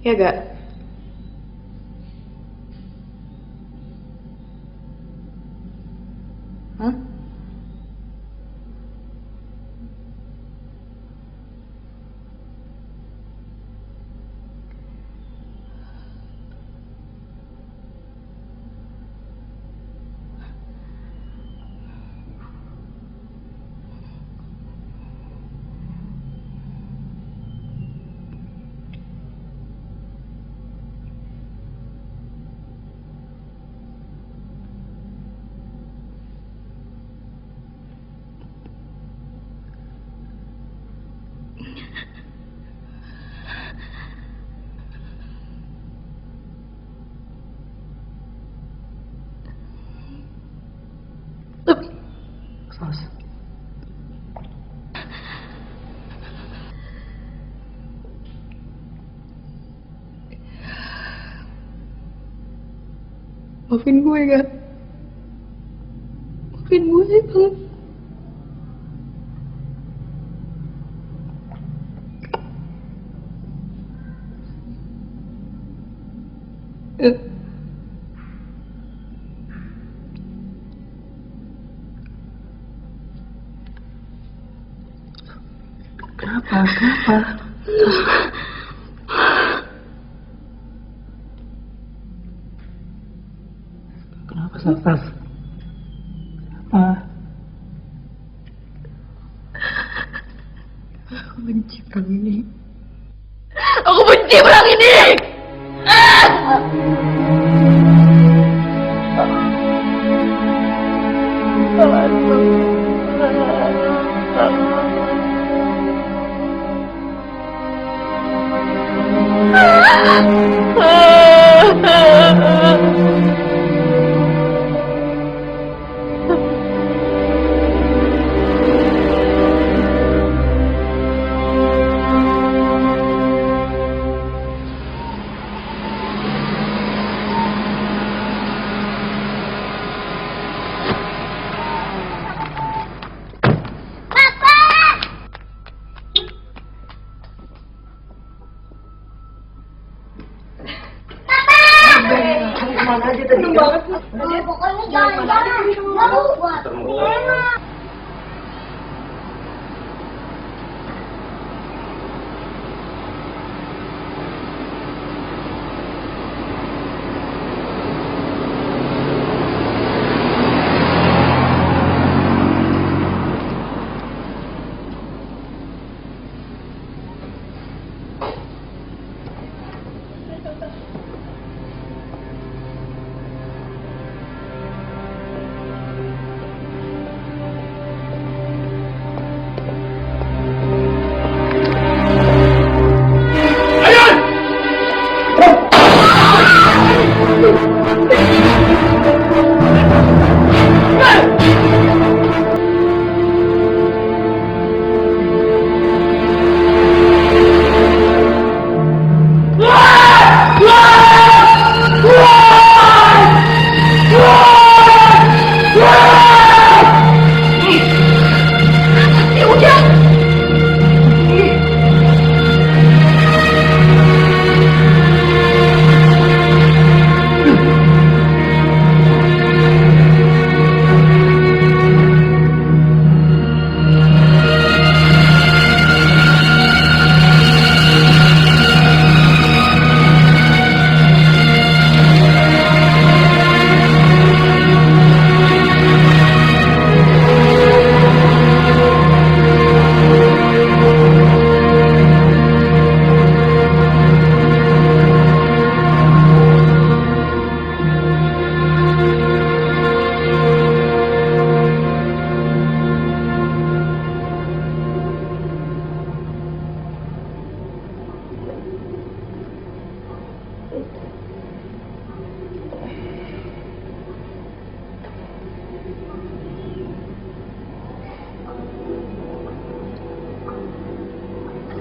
C: Ya gak? Hah? Maafin gue gak? Maafin gue banget.
A: Kenapa? Kenapa? Kenapa, Sas? Kenapa? Aku benci perang ini.
M: Aku benci perang ini.
N: Pokoknya jangan-jangan.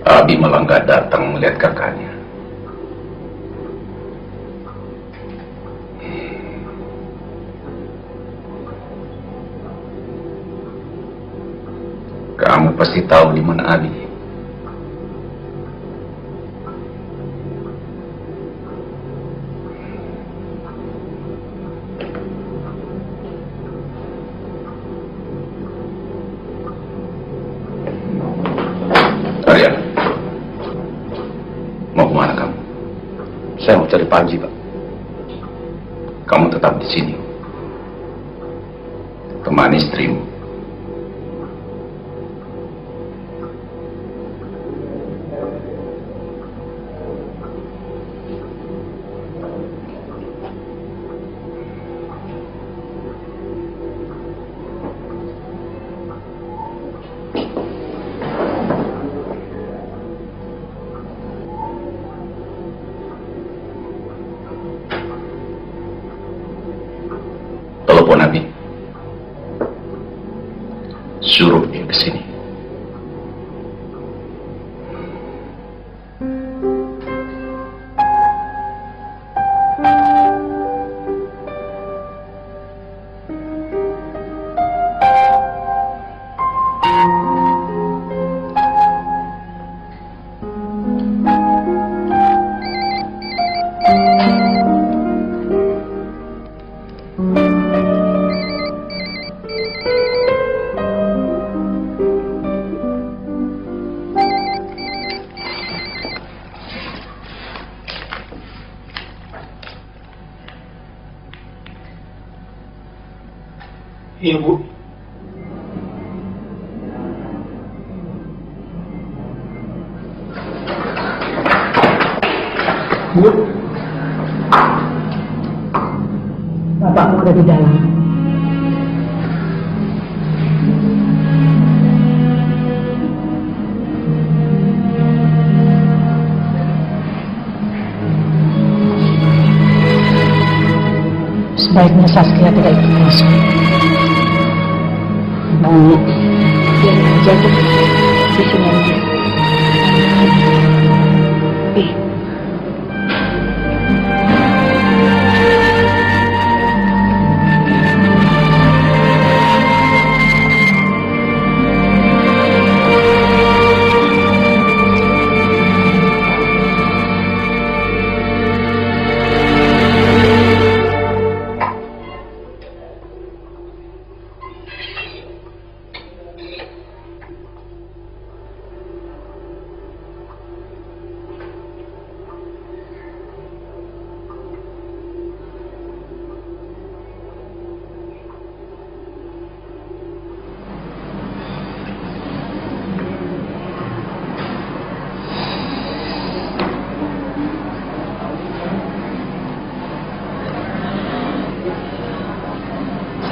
O: Abi malah nggak datang melihat kakaknya. Kamu pasti tahu di mana Abi. Arya, mau kemana kamu?
G: Saya mau cari Panji, Pak.
O: Kamu tetap di sini. Temani istrimu. Telepon Abi. Suruh dia ke sini.
A: Iya, Bu. Bu. Bapakmu ada di dalam.
I: Sebaiknya Saskia tidak ikut masuk.
H: Bu, biarin aja aku di sini aja.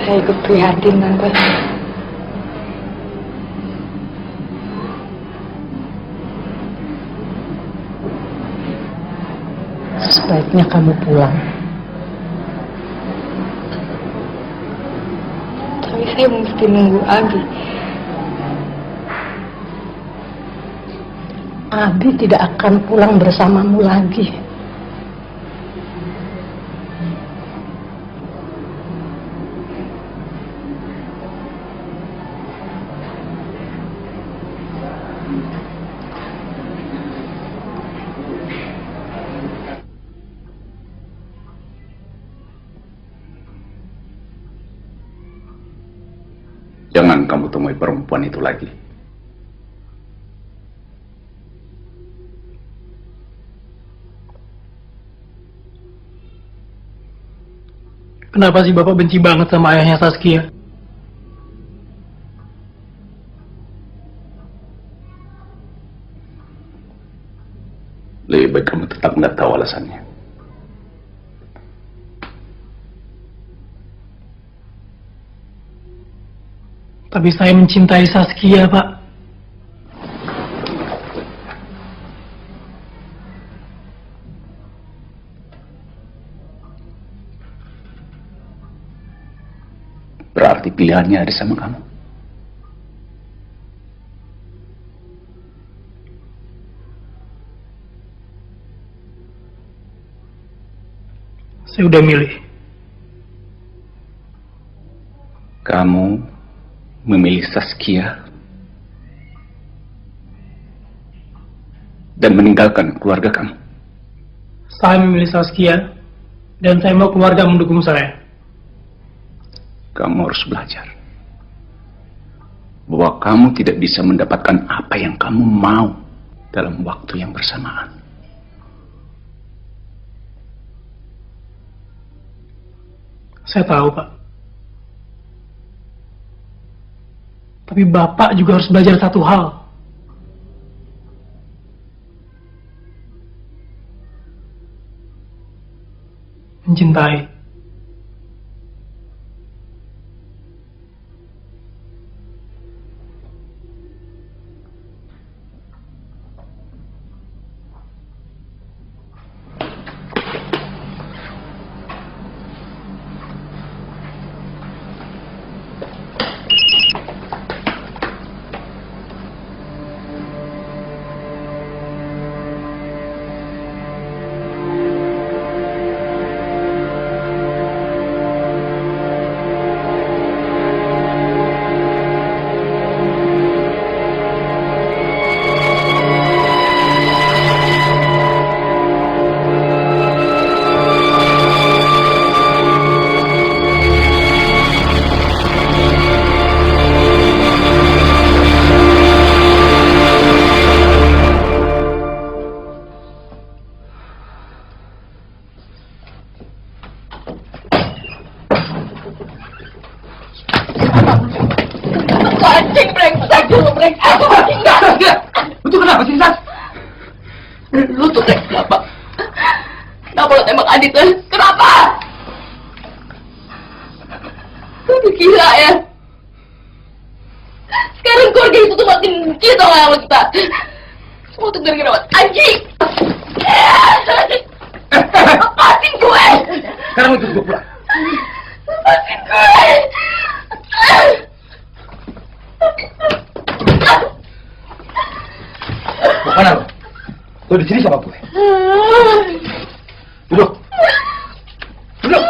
H: Saya ikut prihatin, Tante.
I: Sebaiknya kamu pulang.
H: Tapi saya mesti nunggu Abi.
I: Abi tidak akan pulang bersamamu lagi.
O: Jangan kamu temui perempuan itu lagi.
A: Kenapa sih Bapak benci banget sama ayahnya Saskia?
O: Lebih baik kamu tetap nggak tahu alasannya.
A: Tapi saya mencintai Saskia, Pak.
O: Berarti pilihannya ada sama kamu.
A: Saya udah milih.
O: Kamu memilih Saskia dan meninggalkan keluarga kamu.
A: Saya memilih Saskia dan saya mau keluarga mendukung saya.
O: Kamu harus belajar bahwa kamu tidak bisa mendapatkan apa yang kamu mau dalam waktu yang bersamaan.
A: Saya tahu, Pak. Tapi Bapak juga harus belajar satu hal. Mencintai.
M: Anjing brengsek dulu, brengsek.
B: Lu tuh kenapa sih, Sas?
M: Lu tuh kenapa? Kenapa lo tembak Adit? Kenapa? Lu tuh gila ya? Sekarang keluarga itu tuh makin benci sama sama kita. Semua tuh gara-gara anjing. Lepasin gue.
B: Sekarang ikut gue pulang.
M: Lepasin gue.
B: Mau kemana lo? Lo di sini sama gue. Duduk. Duduk.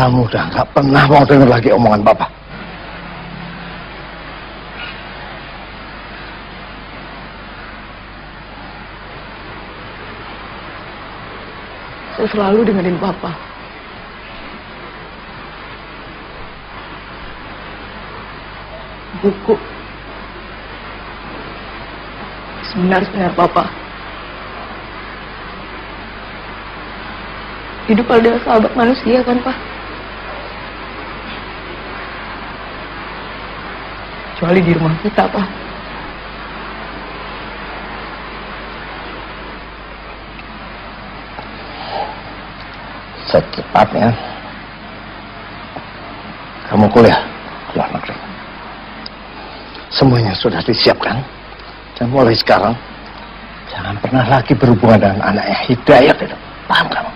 D: Kamu udah nggak pernah mau dengar lagi omongan Papa.
M: Saya selalu dengerin Papa. Buku. Sebenar-benar Papa. Hidup adalah sahabat manusia kan, Pak? Kecuali di rumah kita, Pak.
D: Secepatnya kamu kuliah ke luar negeri. Semuanya sudah disiapkan. Dan mulai sekarang jangan pernah lagi berhubungan dengan anaknya Hidayat itu. Paham kamu?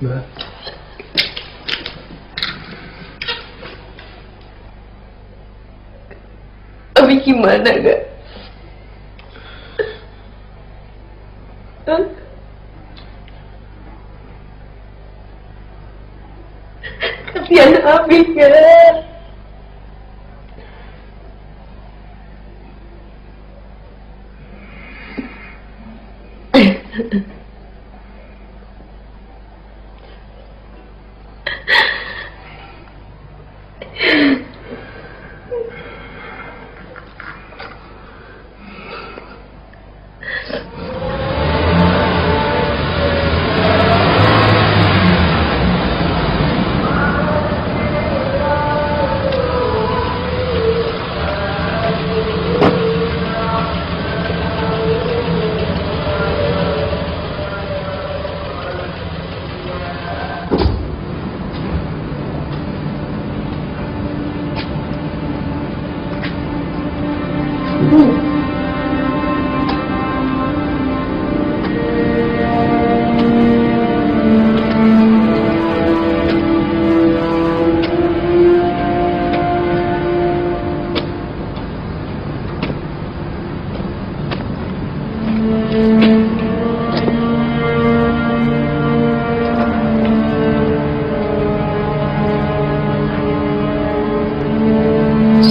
A: juga.
M: Abi gimana gak? Kasihan Abi gak?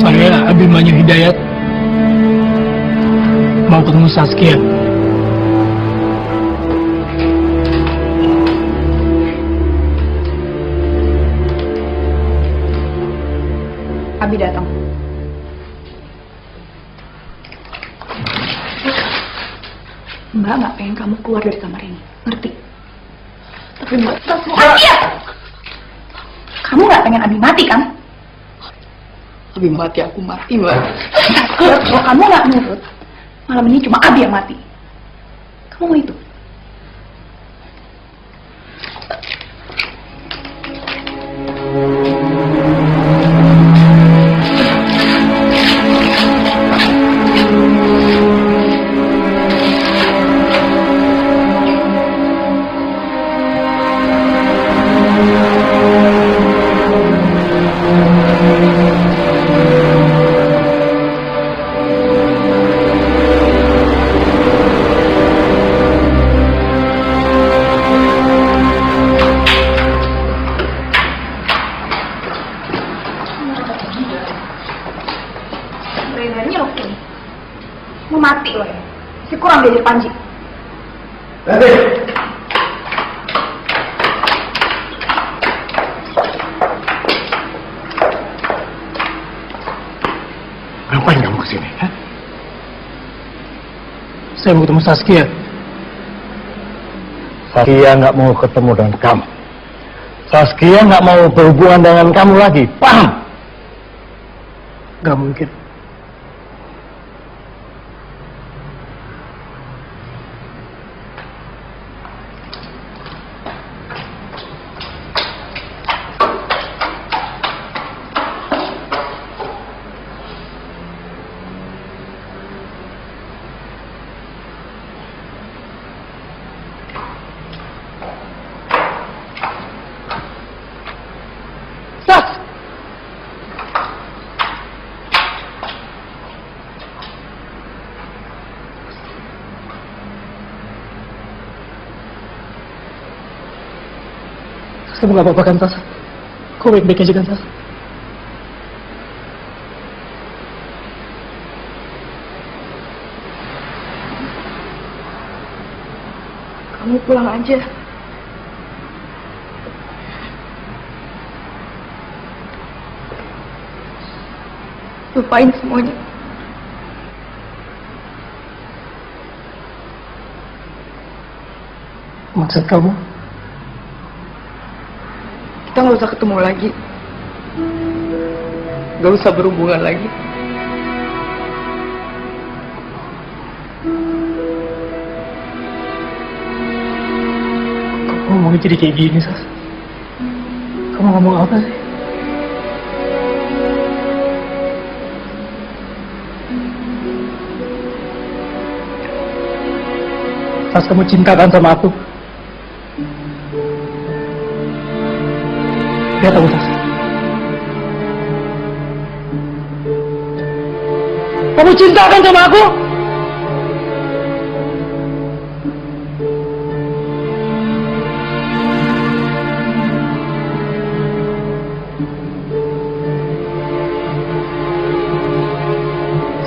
A: Saya Abimanyu Hidayat mau ketemu Saskia.
C: Abi datang. Mbak nggak pengen kamu keluar dari kamar ini, ngerti? Tapi Mbak Saskia, kamu nggak pengen Abi mati kan?
M: Abi mati, aku mati, Mbak.
C: Kalau kamu nggak nurut, malam ini cuma Abi yang mati. Kamu mau itu? Renanya lo ini mau mati lo ya, masih kurang belajar Panji.
A: Ngapain kamu kesini? Saya mau ketemu Saskia.
D: Saskia nggak mau ketemu dengan kamu. Saskia nggak mau berhubungan dengan kamu lagi, paham?
A: Gak mungkin. Kamu gak apa-apa kan, Tas? Kau baik-baik aja kan, Tas?
C: Kamu pulang aja. Lupain semuanya.
A: Maksud kamu?
M: Kita nggak usah ketemu lagi. Nggak usah berhubungan lagi.
A: Kamu mau jadi kayak gini, Sas? Kamu ngomong apa sih? Sas, kamu cinta kan sama aku? Lihat aku, Sas. Kamu cinta kan sama aku?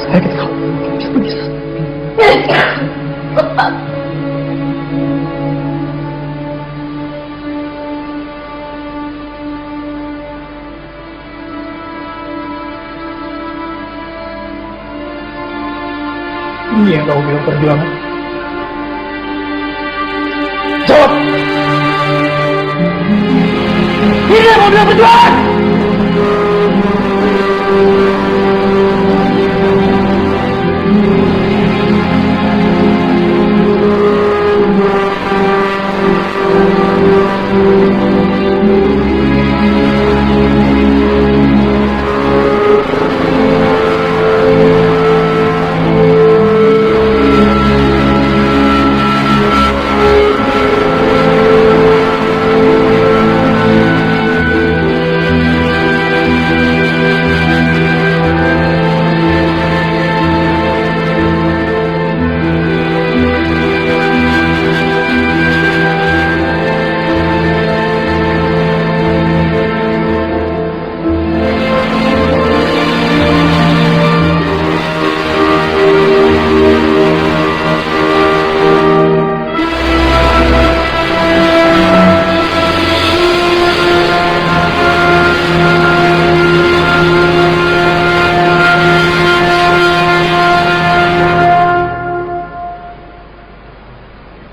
A: Saya kita bisa pergi, Sas.
M: Lepas.
A: Ini yang kamu bilang perjuangan. Jawab. Ini yang kamu bilang perjuangan.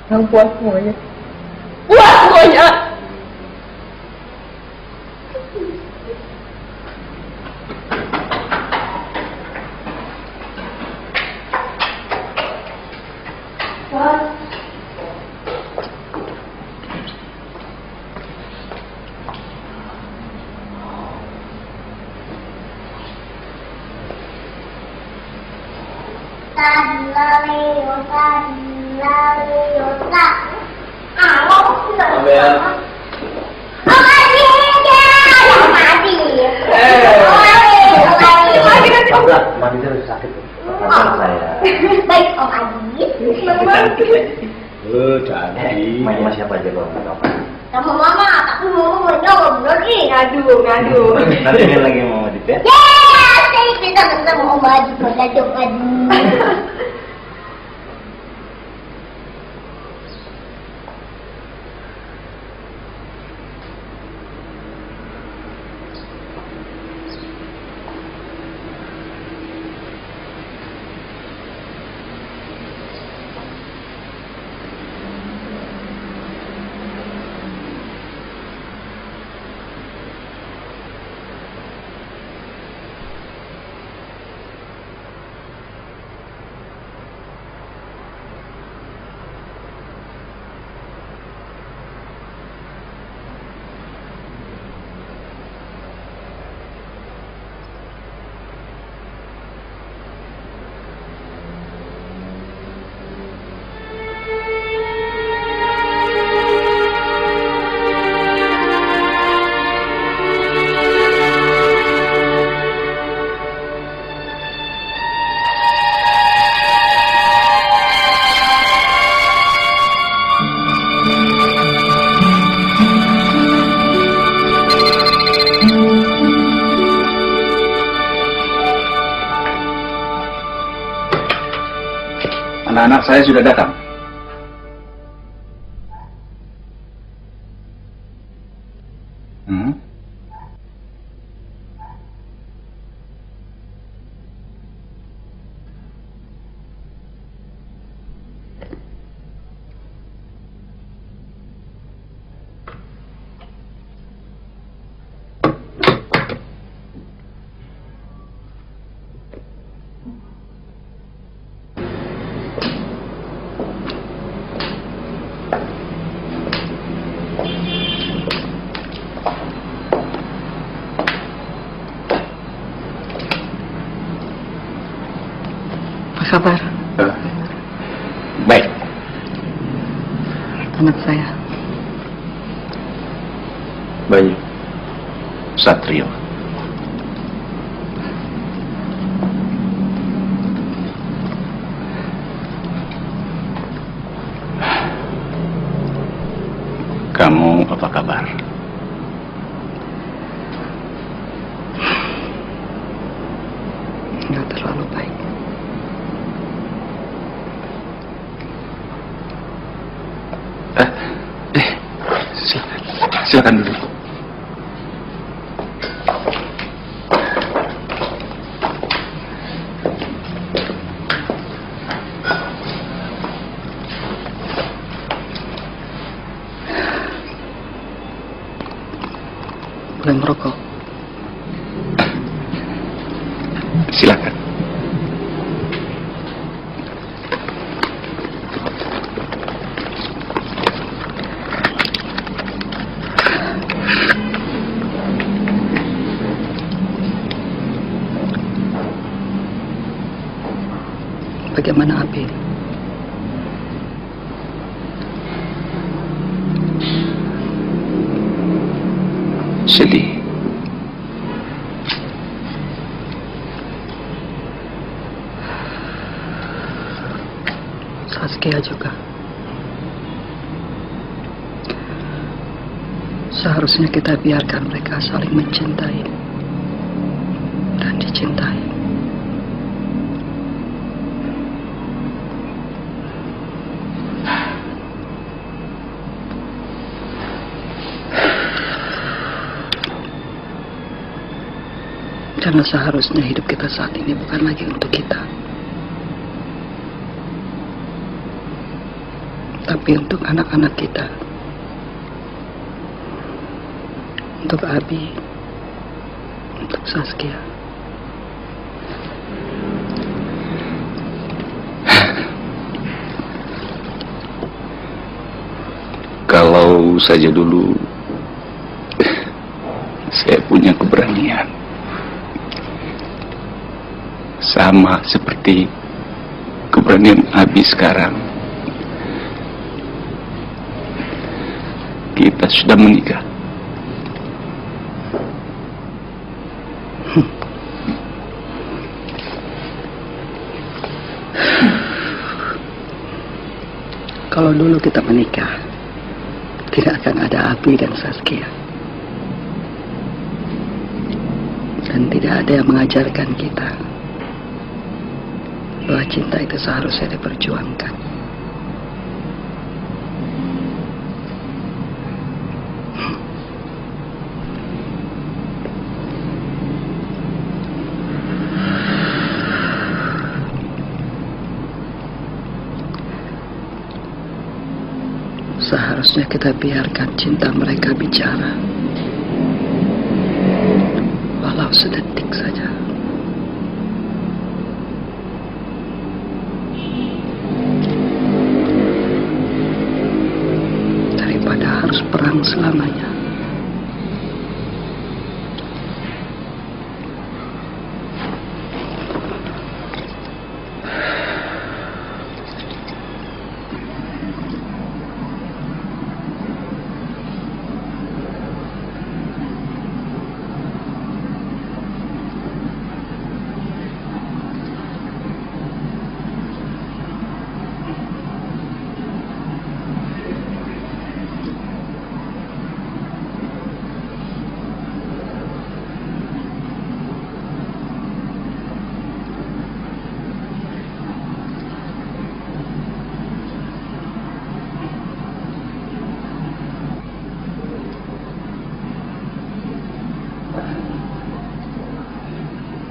M: Yang puas semuanya. Puas semuanya.
D: Mandi terus sakit. Saya.
N: Baik Om Adi.
D: Jadi. Main siapa aja kalau nggak apa.
N: Sama Mama, tapi Mama mau jawab lagi.
C: Ngadu.
D: Nanti ini lagi mau Adit ya.
N: Saya kita bersama Om Adi bergadang Adi.
O: Anak-anak saya sudah datang.
K: Kabar?
O: Baik.
K: Anak saya.
G: Bayu.
O: Satrio. Kamu apa kabar?
K: Nggak terlalu baik.
O: Silakan dulu.
K: Boleh merokok?
O: Silakan.
K: Bagaimana Abi?
O: Sedih.
K: Saskia juga. Seharusnya kita biarkan mereka saling mencintai dan dicintai. Karena seharusnya hidup kita saat ini bukan lagi untuk kita, tapi untuk anak-anak kita, untuk Abi, untuk Saskia.
O: Kalau saja dulu saya punya keberanian sama seperti keberanian Abi sekarang, kita sudah menikah.
K: Kalau dulu kita menikah, tidak akan ada Abi dan Saskia. Dan tidak ada yang mengajarkan kita bahwa cinta itu seharusnya diperjuangkan. Seharusnya kita biarkan cinta mereka bicara, walau sedetik saja. Daripada harus perang selamanya.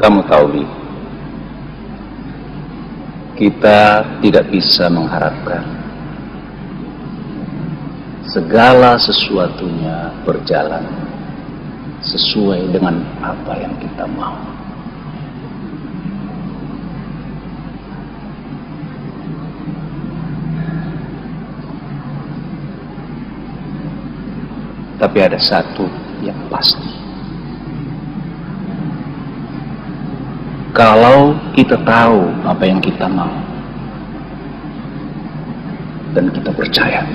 O: Kamu tahu, Bi, kita tidak bisa mengharapkan segala sesuatunya berjalan sesuai dengan apa yang kita mau. Tapi ada satu yang pasti. Kalau kita tahu apa yang kita mau dan kita percaya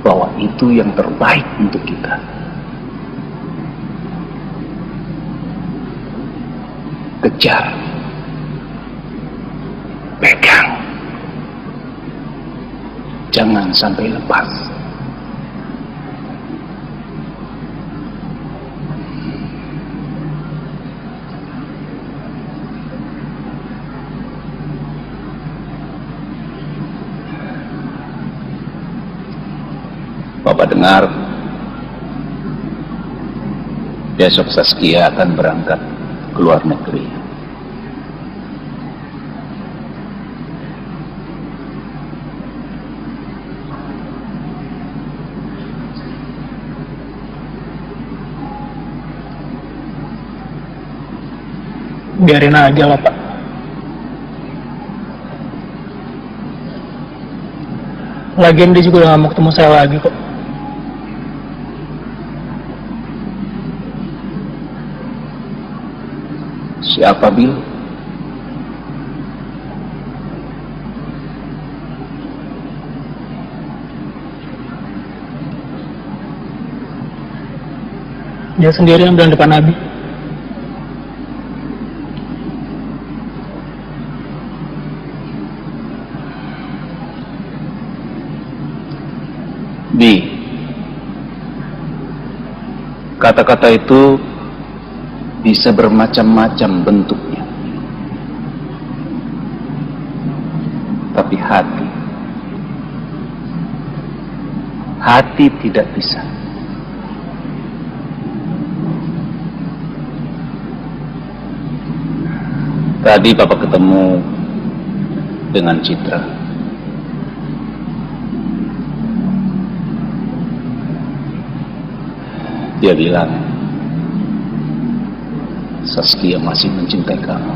O: bahwa itu yang terbaik untuk kita, kejar, pegang, jangan sampai lepas. Bapak dengar besok Saskia akan berangkat ke luar negeri.
A: Biarin aja lah, Pak. Lagian dia juga udah gak mau ketemu saya lagi kok.
O: Siapa, Bil?
A: Dia sendiri yang bilang depan Nabi.
O: Bi, kata-kata itu bisa bermacam-macam bentuknya. Tapi hati tidak bisa. Tadi Bapak ketemu dengan Citra. Dia bilang Saskia masih mencintai kamu.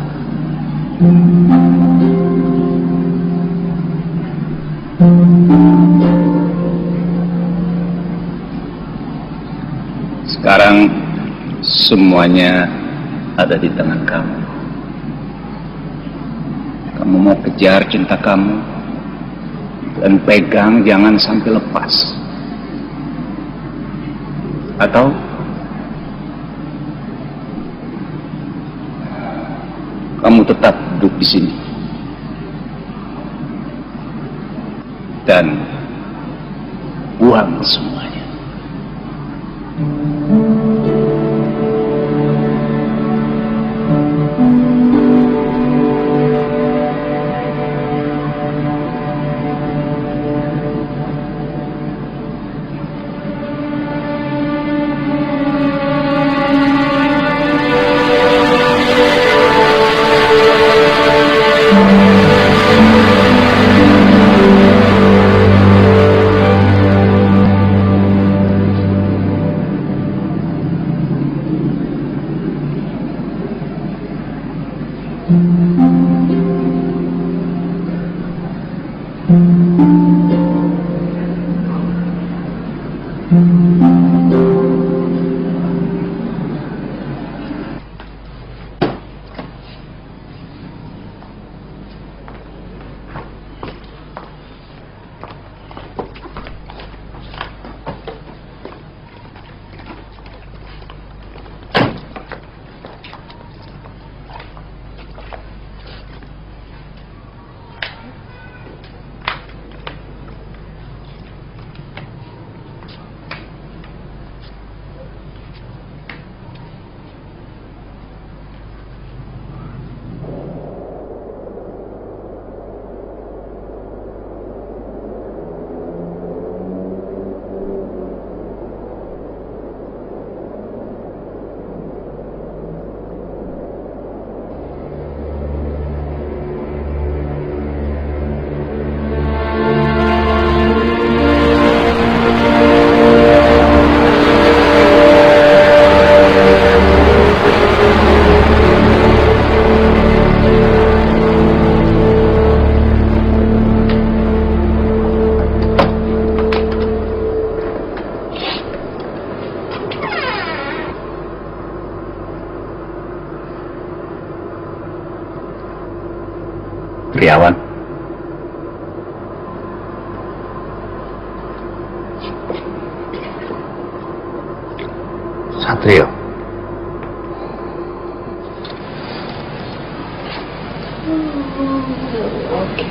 O: Sekarang semuanya ada di tangan kamu. Kamu mau kejar cinta kamu dan pegang, jangan sampai lepas. Atau kamu tetap duduk di sini dan buang semuanya. Triawan, Satrio,
C: Oke.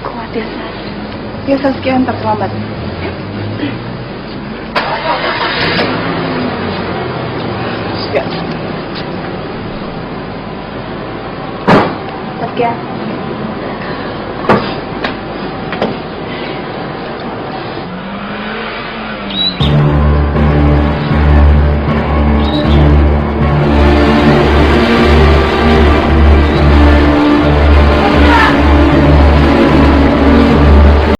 C: Kuat ya, Sas. Ya, Saskia yang terlambat. Saskia.